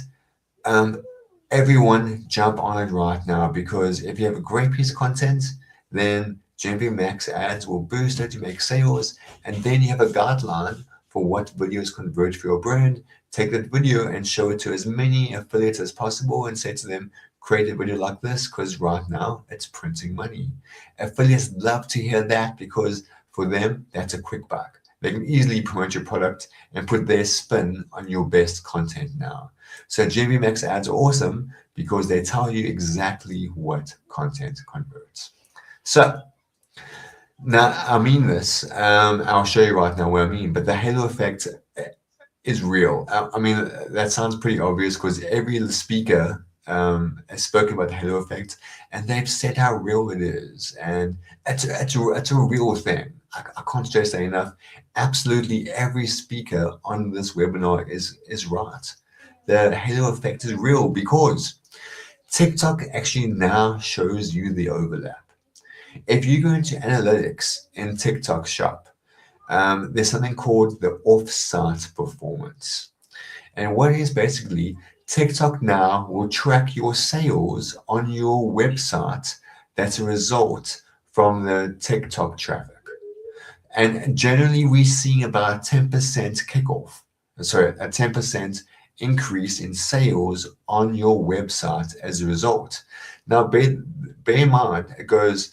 Everyone jump on it right now, because if you have a great piece of content, then GMV Max ads will boost it to make sales, and then you have a guideline for what videos convert for your brand. Take that video and show it to as many affiliates as possible and say to them, create a video like this, because right now it's printing money. Affiliates love to hear that, because for them, that's a quick buck. They can easily promote your product and put their spin on your best content now. So GMV Max ads are awesome because they tell you exactly what content converts. So now I mean this, I'll show you right now what I mean, but the halo effect is real. I mean, that sounds pretty obvious because every speaker has spoken about the halo effect, and they've said how real it is. And it's a real thing. I can't stress that enough. Absolutely every speaker on this webinar is right. The halo effect is real because TikTok actually now shows you the overlap. If you go into analytics in TikTok Shop, there's something called the off-site performance. And what it is basically, TikTok now will track your sales on your website that's a result from the TikTok traffic. And generally, we're seeing about 10% kickoff. Sorry, a 10% increase in sales on your website as a result. Now, bear in mind, it goes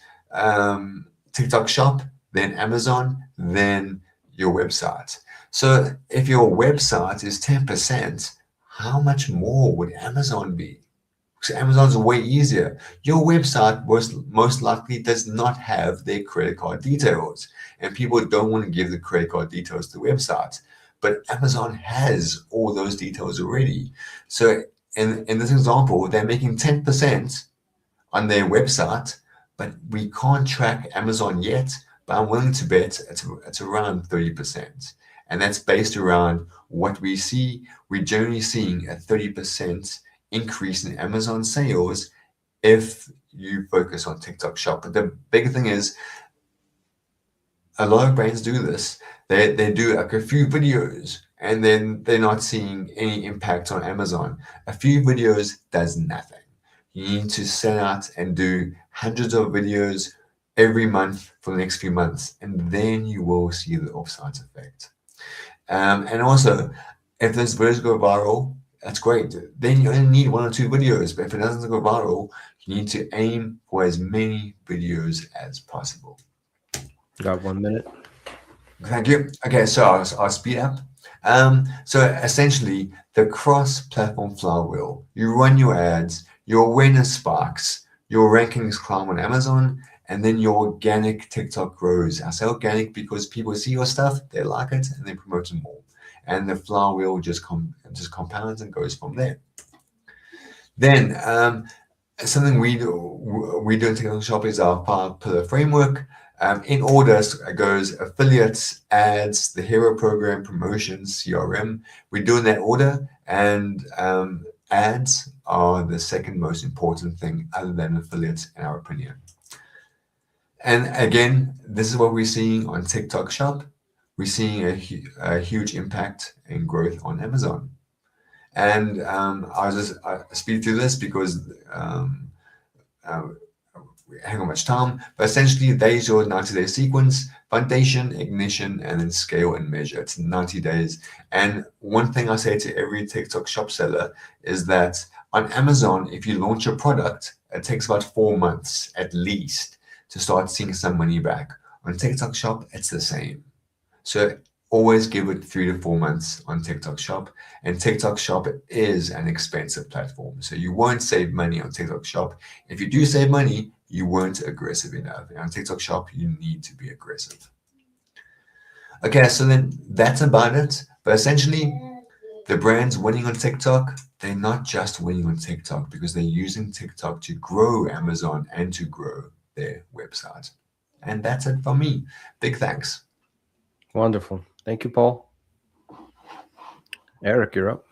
TikTok Shop, then Amazon, then your website. So if your website is 10%, how much more would Amazon be? Because Amazon's way easier. Your website most likely does not have their credit card details, and people don't want to give the credit card details to the website. But Amazon has all those details already. So in this example, they're making 10% on their website, but we can't track Amazon yet, but I'm willing to bet it's around 30%. And that's based around what we see. We're generally seeing a 30% increase in Amazon sales if you focus on TikTok Shop. But the big thing is, a lot of brands do this. They do like a few videos and then they're not seeing any impact on Amazon. A few videos does nothing. You need to set out and do hundreds of videos every month for the next few months, and then you will see the offsite effect. And also, if those videos go viral, that's great. Then you only need 1 or 2 videos, but if it doesn't go viral, you need to aim for as many videos as possible. Got 1 minute. Thank you. Okay, so I'll speed up. So essentially, the cross-platform flywheel. You run your ads, your awareness sparks, your rankings climb on Amazon, and then your organic TikTok grows. I say organic because people see your stuff, they like it, and they promote it more. And the flywheel just compounds and goes from there. Then something we do in TikTok Shop is our 5-pillar framework. In order, it goes affiliates, ads, the hero program, promotions, CRM. We do in that order, and ads are the second most important thing other than affiliates, in our opinion. And again, this is what we're seeing on TikTok Shop. We're seeing a huge impact in growth on Amazon. And I'll just speed through this because we haven't got much time, but essentially there's your 90-day sequence: foundation, ignition, and then scale and measure. It's 90 days. And one thing I say to every TikTok Shop seller is that on Amazon, if you launch a product, it takes about 4 months at least to start seeing some money back. On TikTok Shop, it's the same. So always give it 3 to 4 months on TikTok Shop. And TikTok Shop is an expensive platform, so you won't save money on TikTok Shop. If you do save money, you weren't aggressive enough. And on TikTok Shop, you need to be aggressive. Okay, so then that's about it. But essentially, the brands winning on TikTok, they're not just winning on TikTok because they're using TikTok to grow Amazon and to grow their website. And that's it from me. Big thanks. Wonderful. Thank you, Paul. Eric, you're up.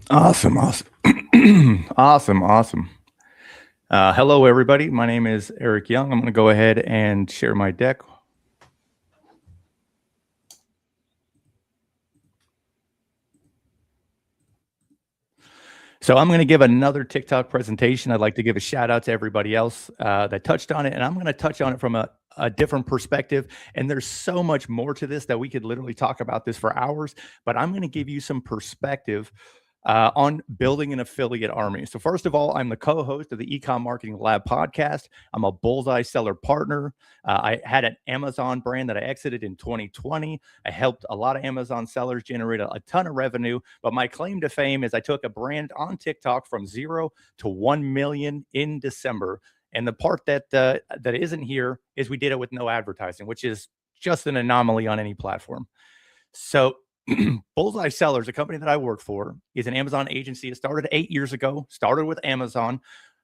Awesome. Awesome. Hello, everybody. My name is Eric Young. I'm going to go ahead and share my deck. So I'm going to give another TikTok presentation. I'd like to give a shout out to everybody else that touched on it. And I'm going to touch on it from a different perspective. And there's so much more to this that we could literally talk about this for hours. But I'm going to give you some perspective on building an affiliate army. So first of all, I'm the co-host of the Ecom Marketing Lab podcast. I'm a Bullseye Seller partner. I had an Amazon brand that I exited in 2020. I helped a lot of Amazon sellers generate a ton of revenue. But my claim to fame is I took a brand on TikTok from 0 to 1 million in December. And the part that isn't here is we did it with no advertising, which is just an anomaly on any platform. So Bullseye Sellers, a company that I work for, is an Amazon agency. It started 8 years ago, started with Amazon.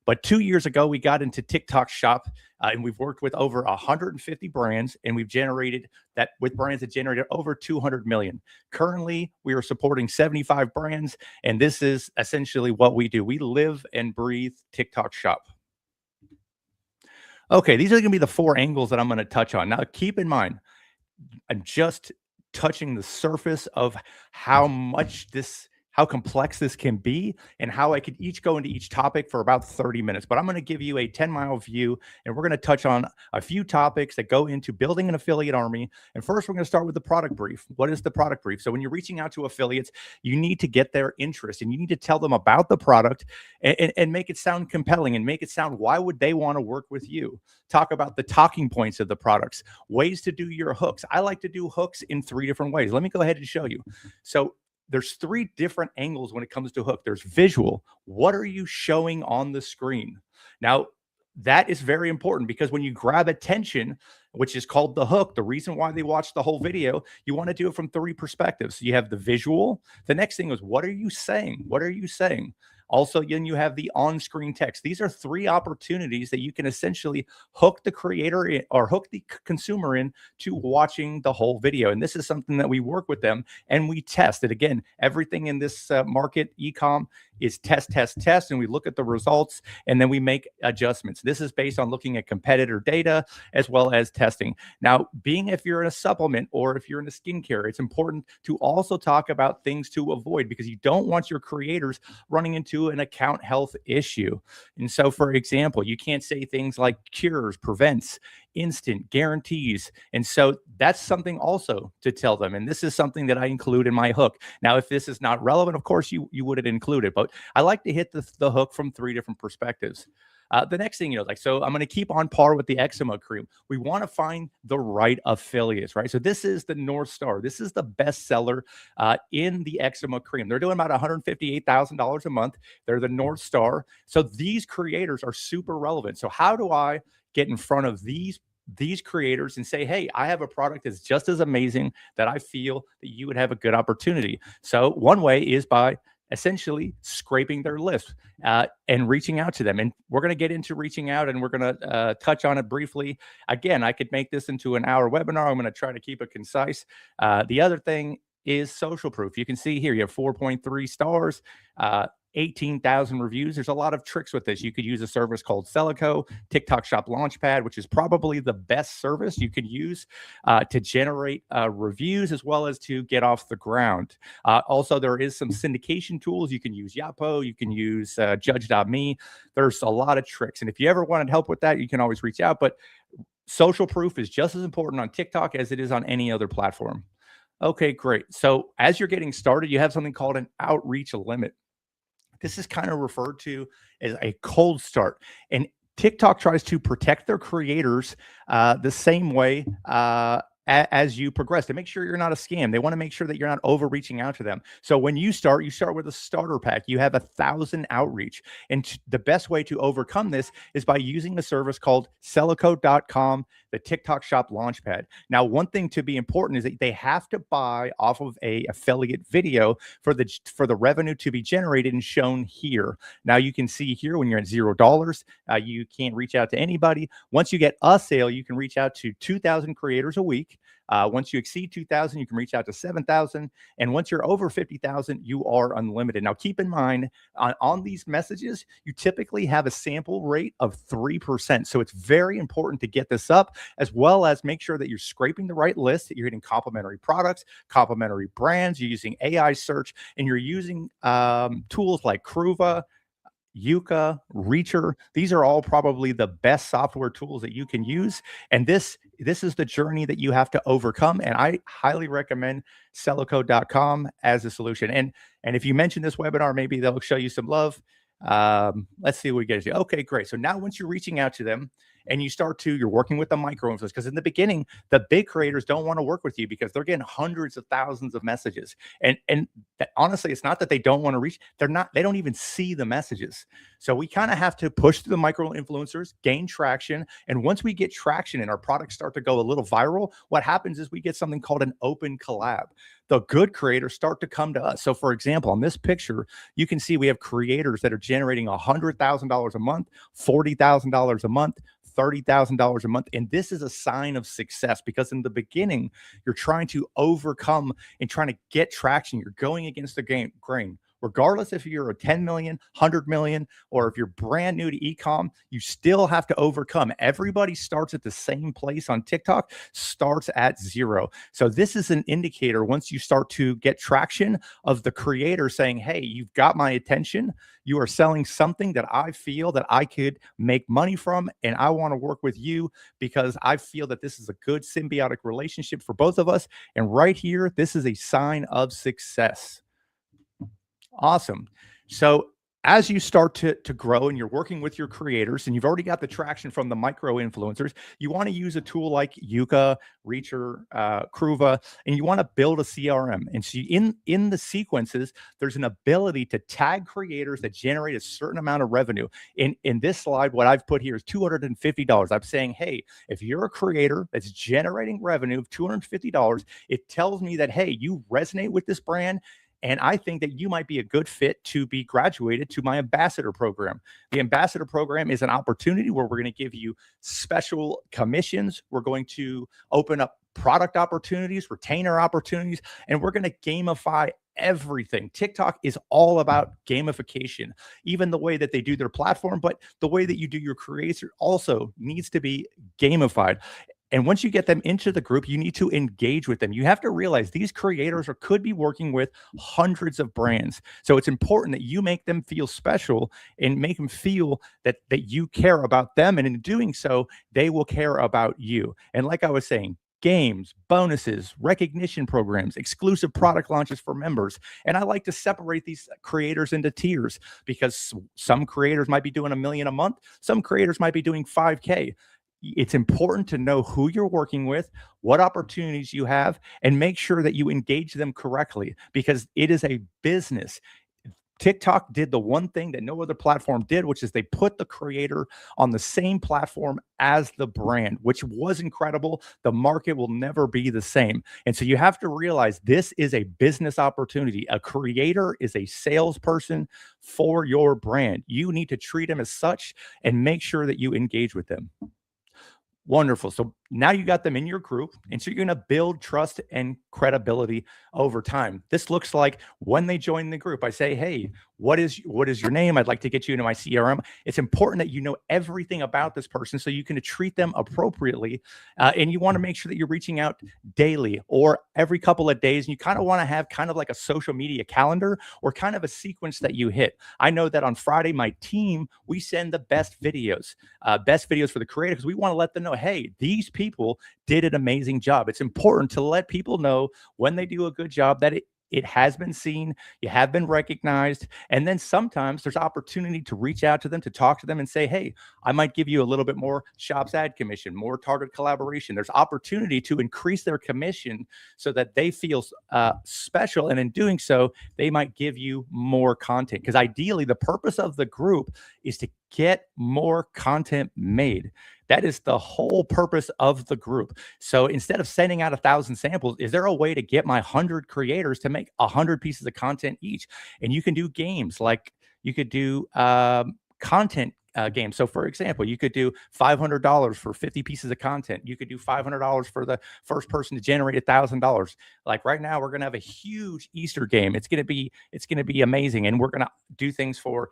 But 2 years ago, we got into TikTok Shop, and we've worked with over 150 brands, and we've generated that with brands that generated over 200 million. Currently, we are supporting 75 brands, and this is essentially what we do. We live and breathe TikTok Shop. Okay, these are going to be the 4 angles that I'm going to touch on. Now, keep in mind, I'm just touching the surface of how much how complex this can be and how I could each go into each topic for about 30 minutes. But I'm going to give you a 10-mile view, and we're going to touch on a few topics that go into building an affiliate army. And first, we're going to start with the product brief. What is the product brief? So when you're reaching out to affiliates, you need to get their interest, and you need to tell them about the product and make it sound compelling and make it sound, why would they want to work with you? Talk about the talking points of the products, ways to do your hooks. I like to do hooks in 3 different ways. Let me go ahead and show you. So there's 3 different angles when it comes to hook. There's visual. What are you showing on the screen? Now, that is very important, because when you grab attention, which is called the hook, the reason why they watch the whole video, you want to do it from 3 perspectives. You have the visual. The next thing is, what are you saying? What are you saying? Also, then you have the on-screen text. These are 3 opportunities that you can essentially hook the creator in, or hook the consumer in, to watching the whole video. And this is something that we work with them and we test it. Again, everything in this market, e-com, is test, test, test, and we look at the results and then we make adjustments. This is based on looking at competitor data as well as testing. Now, if you're in a supplement or if you're in a skincare, it's important to also talk about things to avoid, because you don't want your creators running into an account health issue. And so, for example, you can't say things like cures, prevents, instant, guarantees. And so that's something also to tell them. And this is something that I include in my hook. Now, if this is not relevant, of course, you wouldn't include it. But I like to hit the hook from 3 different perspectives. The next thing, so I'm going to keep on par with the eczema cream. We want to find the right affiliates, right? So this is the North Star. This is the best seller in the eczema cream. They're doing about $158,000 a month. They're the North Star. So these creators are super relevant. So how do I get in front of these creators and say, hey, I have a product that's just as amazing that I feel that you would have a good opportunity? So one way is by essentially scraping their list and reaching out to them. And we're going to get into reaching out, and we're going to touch on it briefly. Again, I could make this into an hour webinar. I'm going to try to keep it concise. The other thing is social proof. You can see here, you have 4.3 stars, 18,000 reviews. There's a lot of tricks with this. You could use a service called Celico, TikTok Shop Launchpad, which is probably the best service you could use to generate reviews as well as to get off the ground. Also, there is some syndication tools. You can use Yapo. You can use Judge.me. There's a lot of tricks. And if you ever wanted help with that, you can always reach out. But social proof is just as important on TikTok as it is on any other platform. Okay, great. So as you're getting started, you have something called an outreach limit. This is kind of referred to as a cold start. And TikTok tries to protect their creators the same way as you progress, to make sure you're not a scam. They want to make sure that you're not overreaching out to them. So when you start with a starter pack. You have 1,000 outreach. And the best way to overcome this is by using a service called Celico.com, the TikTok Shop Launchpad. Now, one thing to be important is that they have to buy off of a affiliate video for the revenue to be generated and shown here. Now, you can see here when you're at $0, you can't reach out to anybody. Once you get a sale, you can reach out to 2,000 creators a week. Once you exceed 2,000, you can reach out to 7,000. And once you're over 50,000, you are unlimited. Now, keep in mind, on these messages, you typically have a sample rate of 3%. So it's very important to get this up, as well as make sure that you're scraping the right list, that you're hitting complementary products, complementary brands, you're using AI search, and you're using tools like Kruva, Yuka, Reacher. These are all probably the best software tools that you can use. And this is the journey that you have to overcome. And I highly recommend Celico.com as a solution. And if you mention this webinar, maybe they'll show you some love. Let's see what we get to. Okay, great. So now once you're reaching out to them and you're working with the micro influencers, because in the beginning, the big creators don't want to work with you because they're getting hundreds of thousands of messages. And honestly, it's not that they don't want to reach, they don't even see the messages. So we kind of have to push through the micro influencers, gain traction. And once we get traction and our products start to go a little viral, what happens is we get something called an open collab. The good creators start to come to us. So for example, on this picture, you can see we have creators that are generating $100,000 a month, $40,000 a month, $30,000 a month. And this is a sign of success, because in the beginning, you're trying to overcome and trying to get traction. You're going against the grain. regardless if you're a 10 million, 100 million, or if you're brand new to e-com, you still have to overcome. Everybody starts at the same place on TikTok, starts at 0. So this is an indicator once you start to get traction of the creator saying, hey, you've got my attention. You are selling something that I feel that I could make money from, and I want to work with you because I feel that this is a good symbiotic relationship for both of us. And right here, this is a sign of success. Awesome. So as you start to grow and you're working with your creators and you've already got the traction from the micro influencers, you want to use a tool like Yuka, Reacher, Kruva, and you want to build a CRM. And so in the sequences, there's an ability to tag creators that generate a certain amount of revenue. In this slide, what I've put here is $250. I'm saying, hey, if you're a creator that's generating revenue of $250, it tells me that, hey, you resonate with this brand, and I think that you might be a good fit to be graduated to my ambassador program. The ambassador program is an opportunity where we're going to give you special commissions. We're going to open up product opportunities, retainer opportunities, and we're going to gamify everything. TikTok is all about gamification, even the way that they do their platform, but the way that you do your creator also needs to be gamified. And once you get them into the group, you need to engage with them. You have to realize these creators could be working with hundreds of brands. So it's important that you make them feel special and make them feel that you care about them. And in doing so, they will care about you. And like I was saying, games, bonuses, recognition programs, exclusive product launches for members. And I like to separate these creators into tiers because some creators might be doing $1 million a month. Some creators might be doing 5K. It's important to know who you're working with, what opportunities you have, and make sure that you engage them correctly because it is a business. TikTok did the one thing that no other platform did, which is they put the creator on the same platform as the brand, which was incredible. The market will never be the same. And so you have to realize this is a business opportunity. A creator is a salesperson for your brand. You need to treat them as such and make sure that you engage with them. Wonderful. So now you got them in your group. And so you're going to build trust and credibility over time. This looks like when they join the group, I say, hey, what is your name? I'd like to get you into my CRM. It's important that you know everything about this person so you can treat them appropriately. And you want to make sure that you're reaching out daily or every couple of days. And you kind of want to have kind of like a social media calendar or kind of a sequence that you hit. I know that on Friday, my team, we send the best videos for the creator because we want to let them know, hey, these people did an amazing job. It's important to let people know when they do a good job that it has been seen, you have been recognized, and then sometimes there's opportunity to reach out to them, to talk to them and say, hey, I might give you a little bit more Shops ad commission, more target collaboration. There's opportunity to increase their commission so that they feel special, and in doing so, they might give you more content because ideally the purpose of the group is to get more content made. That is the whole purpose of the group. So instead of sending out 1,000 samples, is there a way to get my 100 creators to make 100 pieces of content each? And you can do games like you could do content games. So for example, you could do $500 for 50 pieces of content. You could do $500 for the first person to generate $1,000. Like right now, we're going to have a huge Easter game. It's going to be amazing. And we're going to do things for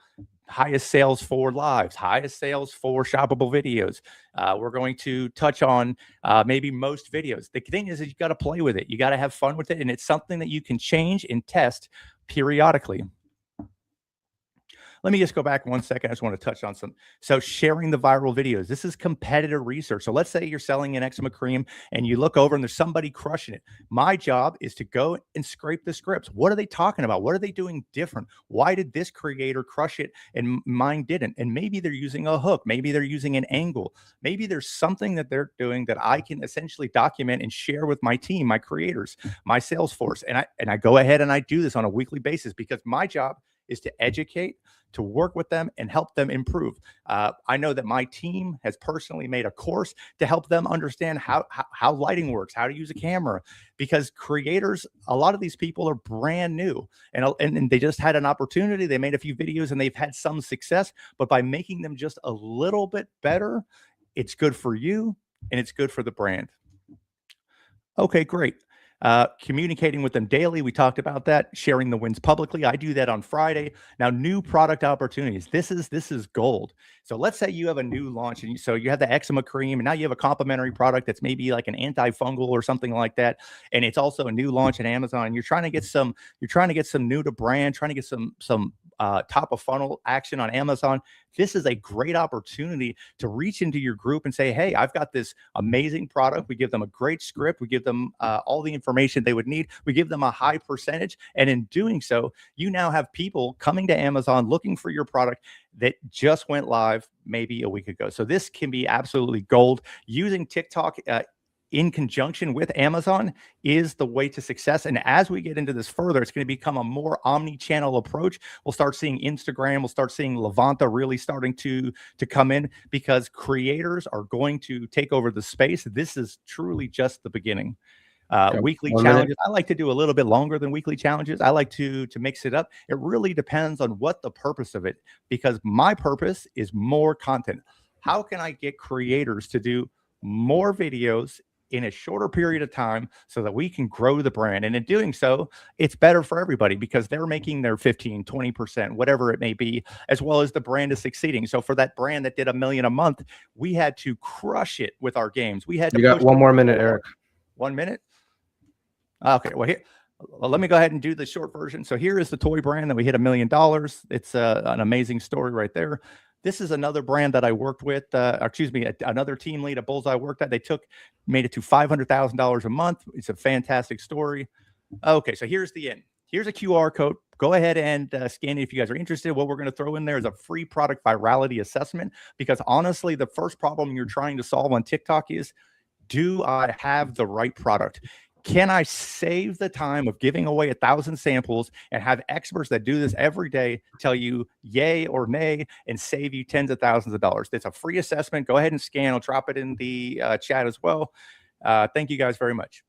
highest sales for lives, highest sales for shoppable videos. We're going to touch on maybe most videos. The thing is you got to play with it. You got to have fun with it. And it's something that you can change and test periodically. Let me just go back 1 second. I just want to touch on some. So sharing the viral videos. This is competitive research. So let's say you're selling an eczema cream and you look over and there's somebody crushing it. My job is to go and scrape the scripts. What are they talking about? What are they doing different? Why did this creator crush it and mine didn't? And maybe they're using a hook. Maybe they're using an angle. Maybe there's something that they're doing that I can essentially document and share with my team, my creators, my sales force. And I go ahead and I do this on a weekly basis because my job is to educate, to work with them and help them improve. I know that my team has personally made a course to help them understand how lighting works, how to use a camera, because creators, a lot of these people are brand new and they just had an opportunity. They made a few videos and they've had some success, but by making them just a little bit better, it's good for you and it's good for the brand. Okay, great. communicating with them daily. We talked about that, sharing the wins publicly. I do that on Friday. Now, new product opportunities. This is gold. So let's say you have a new launch, and so you have the eczema cream, and now you have a complementary product that's maybe like an antifungal or something like that, and it's also a new launch at Amazon. And you're trying to get some new to brand, trying to get some top of funnel action on Amazon. This is a great opportunity to reach into your group and say, hey, I've got this amazing product. We give them a great script. We give them all the information they would need. We give them a high percentage. And in doing so, you now have people coming to Amazon looking for your product that just went live maybe a week ago. So this can be absolutely gold. Using TikTok in conjunction with Amazon is the way to success. And as we get into this further, it's going to become a more omni-channel approach. We'll start seeing Instagram, we'll start seeing Levanta really starting to come in, because creators are going to take over the space. This is truly just the beginning. Weekly challenges. I like to do a little bit longer than weekly challenges. I like to mix it up. It really depends on what the purpose of it, because my purpose is more content. How can I get creators to do more videos in a shorter period of time so that we can grow the brand? And in doing so, it's better for everybody, because they're making their 15, 20%, whatever it may be, as well as the brand is succeeding. So for that brand that did $1 million a month, we had to crush it with our games. We had to. You got one more minute, Eric. 1 minute. Okay. Well, here, let me go ahead and do the short version. So here is the toy brand that we hit $1 million. It's an amazing story right there. This is another brand that I worked with, another team lead at Bullseye worked at. They made it to $500,000 a month. It's a fantastic story. Okay, so here's the end. Here's a QR code. Go ahead and scan it if you guys are interested. What we're going to throw in there is a free product virality assessment, because honestly, the first problem you're trying to solve on TikTok is, do I have the right product? Can I save the time of giving away 1,000 samples and have experts that do this every day tell you yay or nay and save you tens of thousands of dollars? It's a free assessment. Go ahead and scan. I'll drop it in the chat as well. Thank you guys very much.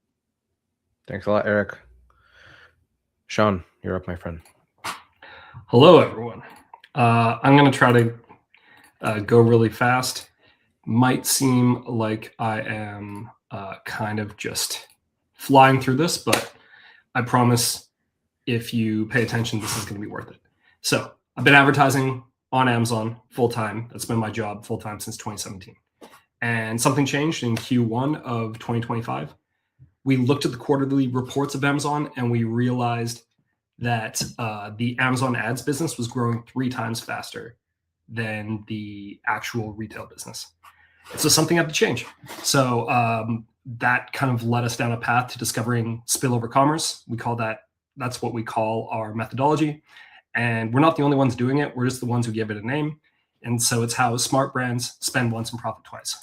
Thanks a lot, Eric. Sean, you're up, my friend. Hello, everyone. I'm going to try to go really fast. Might seem like I am kind of just flying through this, but I promise if you pay attention, this is going to be worth it. So I've been advertising on Amazon full-time. That's been my job full-time since 2017. And something changed in Q1 of 2025. We looked at the quarterly reports of Amazon, and we realized that the Amazon ads business was growing 3 times faster than the actual retail business. So something had to change. So that kind of led us down a path to discovering Spillover Commerce. That's what we call our methodology. And we're not the only ones doing it. We're just the ones who give it a name. And so it's how smart brands spend once and profit twice.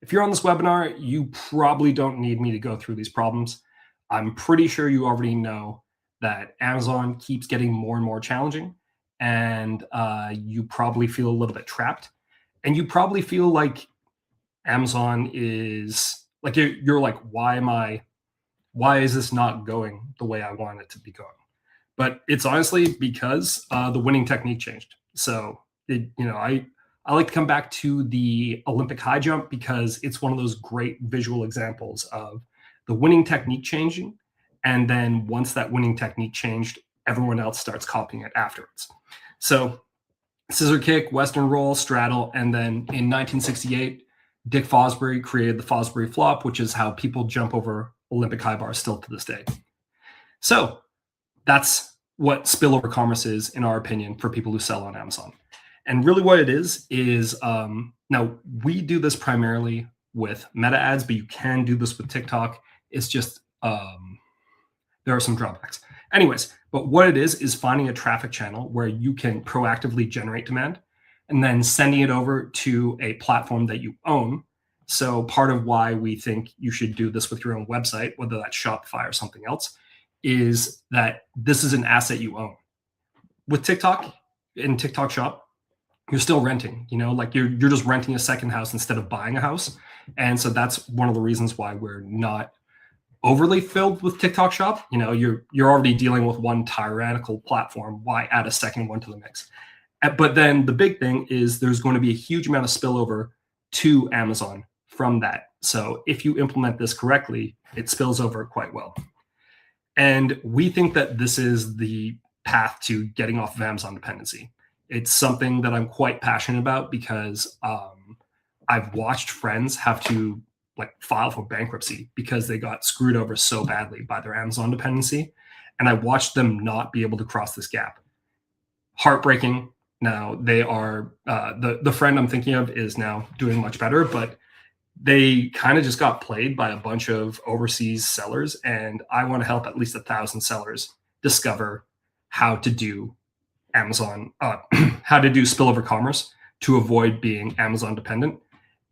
If you're on this webinar, you probably don't need me to go through these problems. I'm pretty sure you already know that Amazon keeps getting more and more challenging, and you probably feel a little bit trapped. And you probably feel like Amazon is like, you're like, why is this not going the way I want it to be going? But it's honestly because the winning technique changed. So I like to come back to the Olympic high jump, because it's one of those great visual examples of the winning technique changing. And then once that winning technique changed, everyone else starts copying it afterwards. So scissor kick, Western roll, straddle, and then in 1968, Dick Fosbury created the Fosbury flop, which is how people jump over Olympic high bars still to this day. So that's what Spillover Commerce is, in our opinion, for people who sell on Amazon. And really what it is now we do this primarily with meta ads, but you can do this with TikTok. It's just, there are some drawbacks. Anyways, but what it is finding a traffic channel where you can proactively generate demand and then sending it over to a platform that you own. So part of why we think you should do this with your own website, whether that's Shopify or something else, is that this is an asset you own. With TikTok, in TikTok Shop, you're still renting, like you're just renting a second house instead of buying a house. And so that's one of the reasons why we're not overly filled with TikTok Shop. You're already dealing with one tyrannical platform. Why add a second one to the mix? But then the big thing is there's going to be a huge amount of spillover to Amazon from that. So if you implement this correctly, it spills over quite well. And we think that this is the path to getting off of Amazon dependency. It's something that I'm quite passionate about because I've watched friends have to like file for bankruptcy because they got screwed over so badly by their Amazon dependency. And I watched them not be able to cross this gap. Heartbreaking. Now they are, the friend I'm thinking of is now doing much better, but they kind of just got played by a bunch of overseas sellers. And I want to help at least 1,000 sellers discover how to do Amazon, how to do spillover commerce to avoid being Amazon dependent.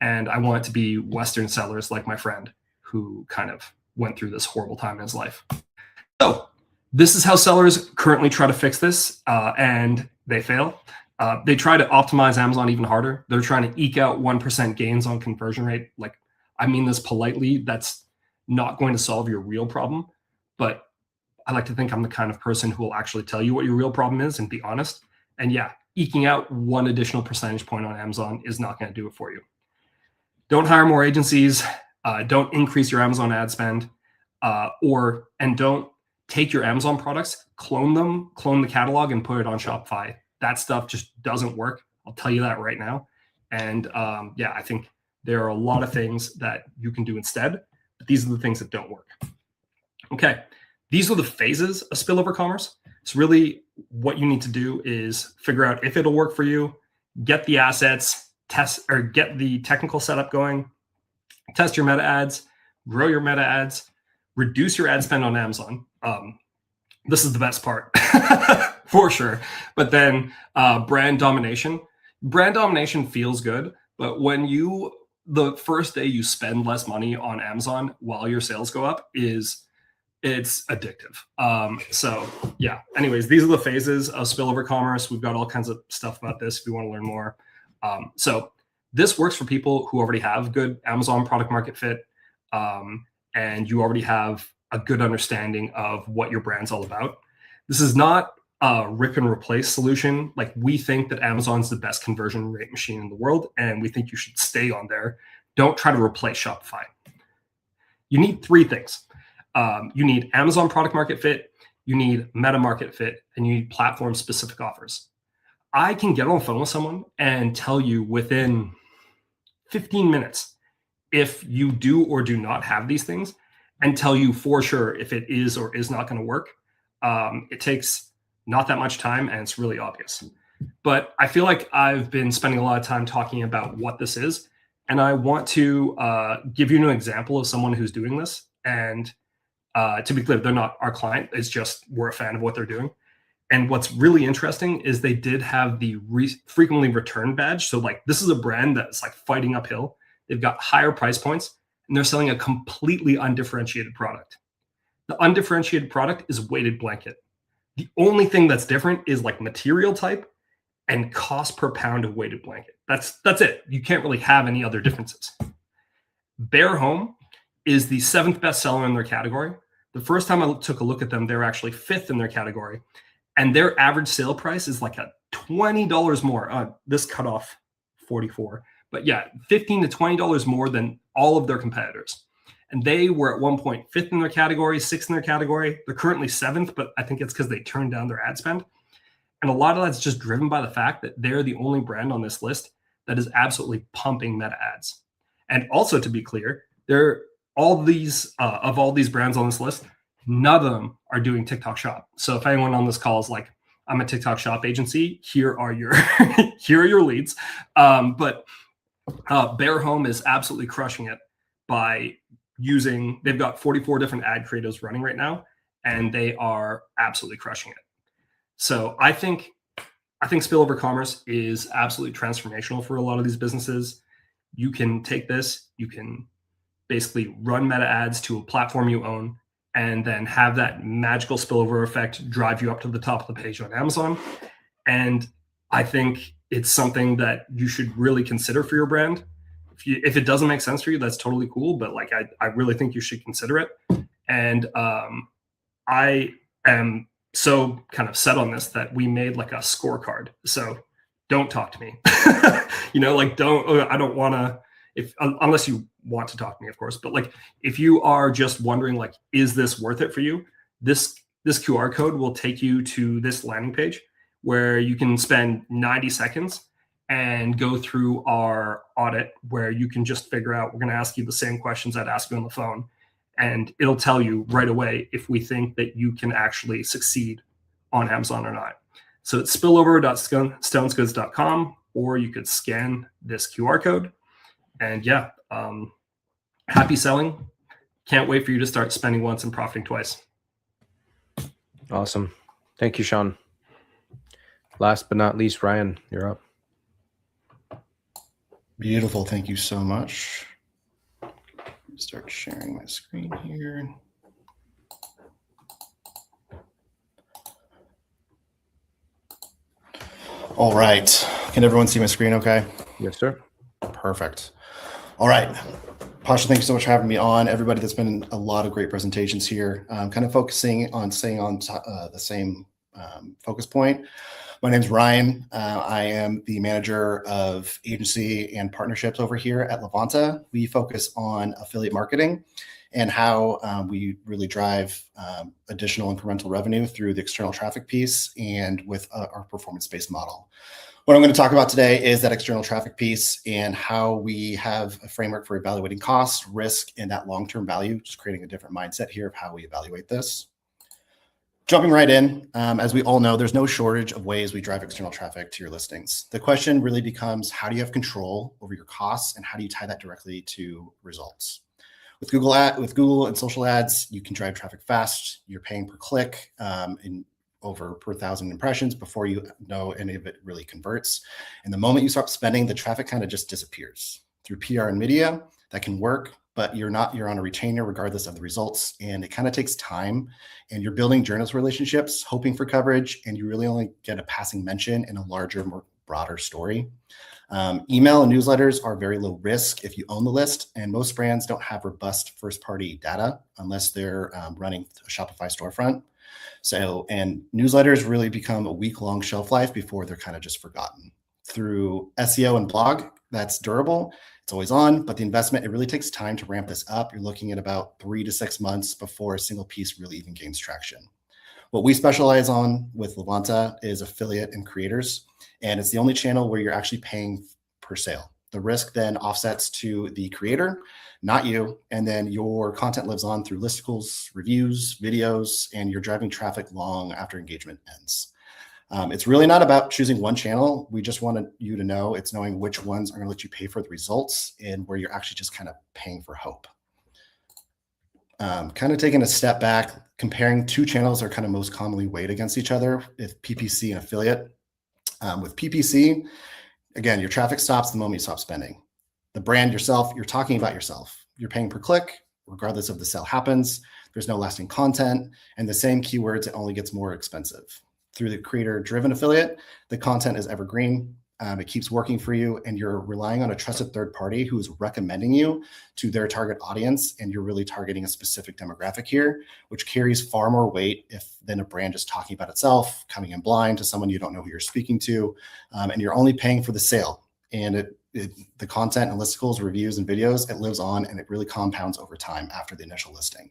And I want it to be Western sellers like my friend who kind of went through this horrible time in his life. So this is how sellers currently try to fix this, and they fail. They try to optimize Amazon even harder. They're trying to eke out 1% gains on conversion rate. Like, I mean this politely, that's not going to solve your real problem. But I like to think I'm the kind of person who will actually tell you what your real problem is and be honest. And yeah, eking out 1 additional percentage point on Amazon is not going to do it for you. Don't hire more agencies. Don't increase your Amazon ad spend, and don't take your Amazon products, clone them, clone the catalog, and put it on Shopify. That stuff just doesn't work. I'll tell you that right now. And yeah, I think there are a lot of things that you can do instead, but these are the things that don't work. Okay, these are the phases of spillover commerce. So really what you need to do is figure out if it'll work for you, get the assets, test or get the technical setup going, test your meta ads, grow your meta ads, reduce your ad spend on Amazon. This is the best part for sure. But then brand domination. Brand domination feels good, but when the first day you spend less money on Amazon while your sales go up it's addictive. So yeah, anyways, these are the phases of spillover commerce. We've got all kinds of stuff about this if you want to learn more. So this works for people who already have good Amazon product market fit, and you already have a good understanding of what your brand's all about. This is not a rip and replace solution. Like, we think that Amazon's the best conversion rate machine in the world, and we think you should stay on there. Don't try to replace Shopify. You need 3 things. You need Amazon product market fit, you need meta market fit, and you need platform specific offers. I can get on the phone with someone and tell you within 15 minutes if you do or do not have these things, and tell you for sure if it is or is not going to work. It takes not that much time, and it's really obvious. But I feel like I've been spending a lot of time talking about what this is, and I want to give you an example of someone who's doing this. And to be clear, they're not our client. It's just we're a fan of what they're doing. And what's really interesting is they did have the frequently returned badge. So like, this is a brand that's like fighting uphill. They've got higher price points, and they're selling a completely undifferentiated product. The undifferentiated product is weighted blanket. The only thing that's different is like material type and cost per pound of weighted blanket. That's it. You can't really have any other differences. Bear Home is the 7th best seller in their category. The first time I took a look at them, they're actually 5th in their category. And their average sale price is like $20 more. This cut off 44. But yeah, $15 to $20 more than all of their competitors. And they were at one point 5th in their category, 6th in their category. They're currently 7th, but I think it's because they turned down their ad spend. And a lot of that's just driven by the fact that they're the only brand on this list that is absolutely pumping meta ads. And also, to be clear, all these brands on this list, none of them are doing TikTok Shop. So if anyone on this call is like, I'm a TikTok Shop agency, here are your here are your leads. But Bear Home is absolutely crushing it by they've got 44 different ad creatives running right now, and they are absolutely crushing it. So I think spillover commerce is absolutely transformational for a lot of these businesses. You can take this, you can basically run meta ads to a platform you own, and then have that magical spillover effect drive you up to the top of the page on Amazon. And I think it's something that you should really consider for your brand. If it doesn't make sense for you, that's totally cool. But like, I really think you should consider it. And I am so kind of set on this that we made like a scorecard. So don't talk to me, I don't want to, unless you want to talk to me, of course, but like, if you are just wondering, like, is this worth it for you? this QR code will take you to this landing page where you can spend 90 seconds and go through our audit, where you can just figure out, we're going to ask you the same questions I'd ask you on the phone, and it'll tell you right away if we think that you can actually succeed on Amazon or not. So it's spillover.stonesgoods.com, or you could scan this QR code. And yeah, happy selling. Can't wait for you to start spending once and profiting twice. Awesome. Thank you, Sean. Last but not least, Ryan, you're up. Beautiful. Thank you so much. Start sharing my screen here. All right. Can everyone see my screen okay? Yes, sir. Perfect. All right. Pasha, thank you so much for having me on. Everybody, there's been a lot of great presentations here. Kind of focusing on staying on the same focus point. My name's Ryan. I am the manager of agency and partnerships over here at Levanta. We focus on affiliate marketing and how we really drive additional incremental revenue through the external traffic piece and with our performance-based model. What I'm going to talk about today is that external traffic piece and how we have a framework for evaluating cost, risk, and that long-term value, just creating a different mindset here of how we evaluate this. Jumping right in, as we all know, there's no shortage of ways we drive external traffic to your listings. The question really becomes, how do you have control over your costs and how do you tie that directly to results? With Google and social ads, you can drive traffic fast. You're paying per click in over per 1,000 impressions before you know any of it really converts. And the moment you start spending, the traffic kind of just disappears. Through PR and media, that can work, but you're on a retainer regardless of the results. And it kind of takes time, and you're building journalist relationships, hoping for coverage, and you really only get a passing mention in a larger, more broader story. Email and newsletters are very low risk if you own the list, and most brands don't have robust first-party data unless they're running a Shopify storefront. So, and newsletters really become a week-long shelf life before they're kind of just forgotten. Through SEO and blog, that's durable. It's always on, but the investment, it really takes time to ramp this up. You're looking at about 3 to 6 months before a single piece really even gains traction. What we specialize on with Levanta is affiliate and creators, and it's the only channel where you're actually paying per sale. The risk then offsets to the creator, not you, and then your content lives on through listicles, reviews, videos, and you're driving traffic long after engagement ends. It's really not about choosing one channel. We just wanted you to know it's knowing which ones are going to let you pay for the results and where you're actually just kind of paying for hope. Kind of taking a step back, comparing two channels that are kind of most commonly weighed against each other, if PPC and affiliate. With PPC, again, your traffic stops the moment you stop spending. The brand yourself, you're talking about yourself. You're paying per click, regardless of the sale happens. There's no lasting content, and the same keywords, it only gets more expensive. Through the creator-driven affiliate, the content is evergreen. It keeps working for you, and you're relying on a trusted third party who is recommending you to their target audience, and you're really targeting a specific demographic here, which carries far more weight than a brand just talking about itself, coming in blind to someone you don't know who you're speaking to, and you're only paying for the sale. And the content and listicles, reviews, and videos, it lives on, and it really compounds over time after the initial listing.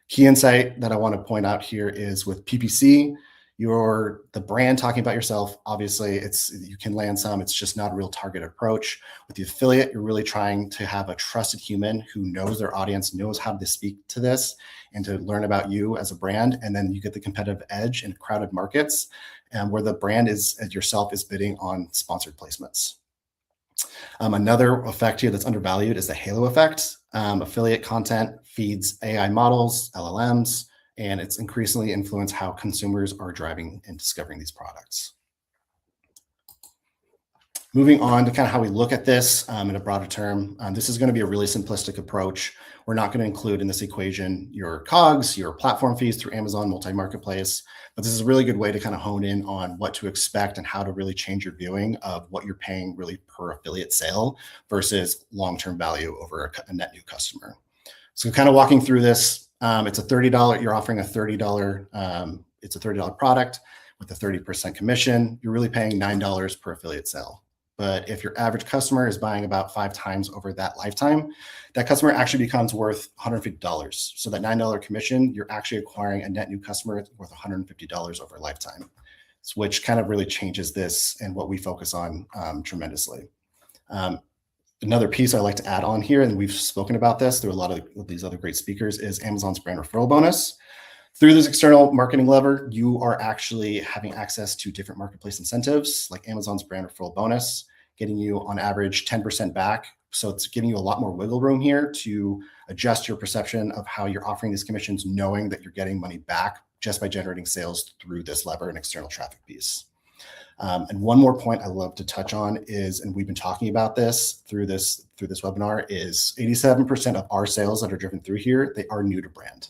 Key insight that I want to point out here is with PPC, you're the brand talking about yourself. Obviously, you can land some. It's just not a real targeted approach. With the affiliate, you're really trying to have a trusted human who knows their audience, knows how to speak to this, and to learn about you as a brand. And then you get the competitive edge in crowded markets, and where the brand yourself is bidding on sponsored placements. Another effect here that's undervalued is the halo effect. Affiliate content feeds AI models, LLMs, and it's increasingly influenced how consumers are driving and discovering these products. Moving on to kind of how we look at this in a broader term, this is going to be a really simplistic approach. We're not going to include in this equation your COGS, your platform fees through Amazon multi-marketplace, but this is a really good way to kind of hone in on what to expect and how to really change your viewing of what you're paying really per affiliate sale versus long-term value over a net new customer. So kind of walking through this, it's a $30, you're offering a $30, it's a $30 product with a 30% commission. You're really paying $9 per affiliate sale. But if your average customer is buying about 5 times over that lifetime, that customer actually becomes worth $150. So that $9 commission, you're actually acquiring a net new customer worth $150 over a lifetime, which kind of really changes this and what we focus on tremendously. Another piece I like to add on here, and we've spoken about this through a lot of these other great speakers, is Amazon's brand referral bonus. Through this external marketing lever, you are actually having access to different marketplace incentives like Amazon's brand referral bonus, getting you on average 10% back. So it's giving you a lot more wiggle room here to adjust your perception of how you're offering these commissions, knowing that you're getting money back just by generating sales through this lever and external traffic piece. And one more point I love to touch on is, and we've been talking about this through this webinar, is 87% of our sales that are driven through here, they are new to brand.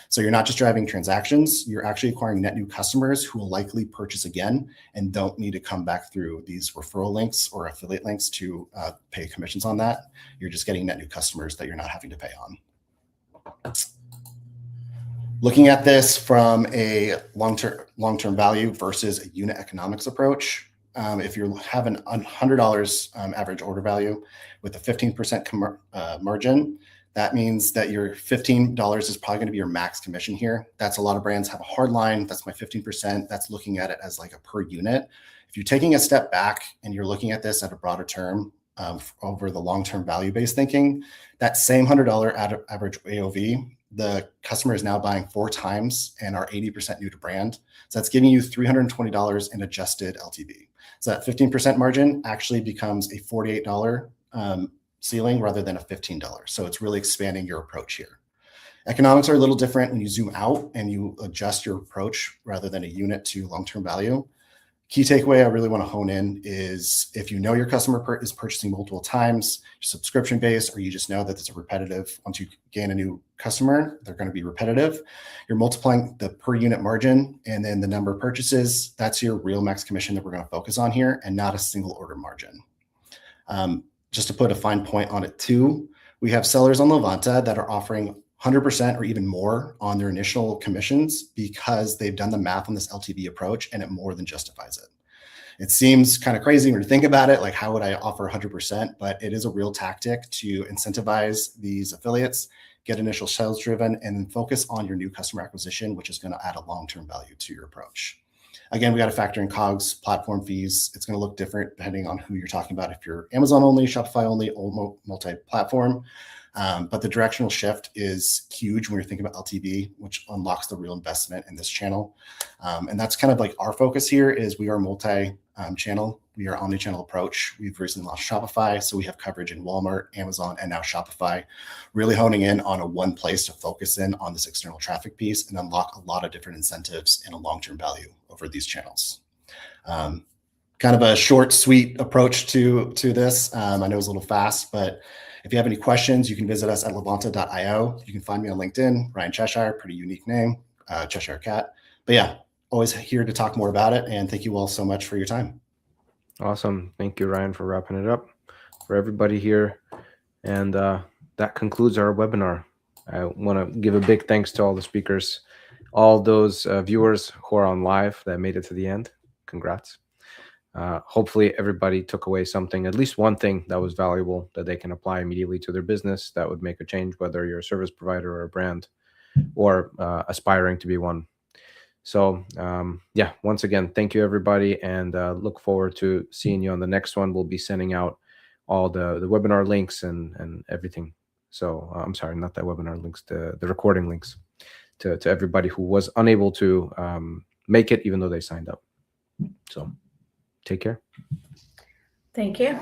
So you're not just driving transactions, you're actually acquiring net new customers who will likely purchase again and don't need to come back through these referral links or affiliate links to pay commissions on that. You're just getting net new customers that you're not having to pay on. Looking at this from a long-term value versus a unit economics approach, if you're having $100 average order value with a 15% margin, that means that your $15 is probably going to be your max commission here. That's a lot of brands have a hard line. That's my 15%. That's looking at it as like a per unit. If you're taking a step back and you're looking at this at a broader term over the long-term value-based thinking, that same $100 average AOV, the customer is now buying 4 times and are 80% new to brand. So that's giving you $320 in adjusted LTV. So that 15% margin actually becomes a $48 ceiling rather than a $15. So it's really expanding your approach here. Economics are a little different when you zoom out and you adjust your approach rather than a unit to long-term value. Key takeaway I really want to hone in is if you know your customer is purchasing multiple times, subscription based, or you just know that it's a repetitive, once you gain a new customer, they're going to be repetitive. You're multiplying the per unit margin and then the number of purchases. That's your real max commission that we're going to focus on here and not a single order margin. Just to put a fine point on it too, we have sellers on Levanta that are offering 100% or even more on their initial commissions because they've done the math on this LTV approach and it more than justifies it. It seems kind of crazy when you think about it, like how would I offer 100%? But it is a real tactic to incentivize these affiliates, get initial sales driven, and focus on your new customer acquisition, which is going to add a long-term value to your approach. Again, we got to factor in COGS, platform fees. It's going to look different depending on who you're talking about. If you're Amazon only, Shopify only, or multi-platform. But the directional shift is huge when you're thinking about LTV, which unlocks the real investment in this channel. And that's kind of like our focus here is we are multi-channel. We are omni-channel approach. We've recently launched Shopify. So we have coverage in Walmart, Amazon, and now Shopify, really honing in on a one place to focus in on this external traffic piece and unlock a lot of different incentives and a long-term value over these channels. Kind of a short, sweet approach to this. I know it's a little fast, but if you have any questions, you can visit us at levanta.io. You can find me on LinkedIn, Ryan Cheshire, pretty unique name, Cheshire Cat. But yeah, always here to talk more about it. And thank you all so much for your time. Awesome. Thank you, Ryan, for wrapping it up for everybody here. And that concludes our webinar. I want to give a big thanks to all the speakers, all those viewers who are on live that made it to the end. Congrats. Hopefully everybody took away something, at least one thing that was valuable that they can apply immediately to their business that would make a change, whether you're a service provider or a brand or aspiring to be one. So yeah, once again, thank you everybody, and look forward to seeing you on the next one. We'll be sending out all the webinar links and everything. So I'm sorry, not that webinar links, the recording links to everybody who was unable to make it even though they signed up. So take care. Thank you.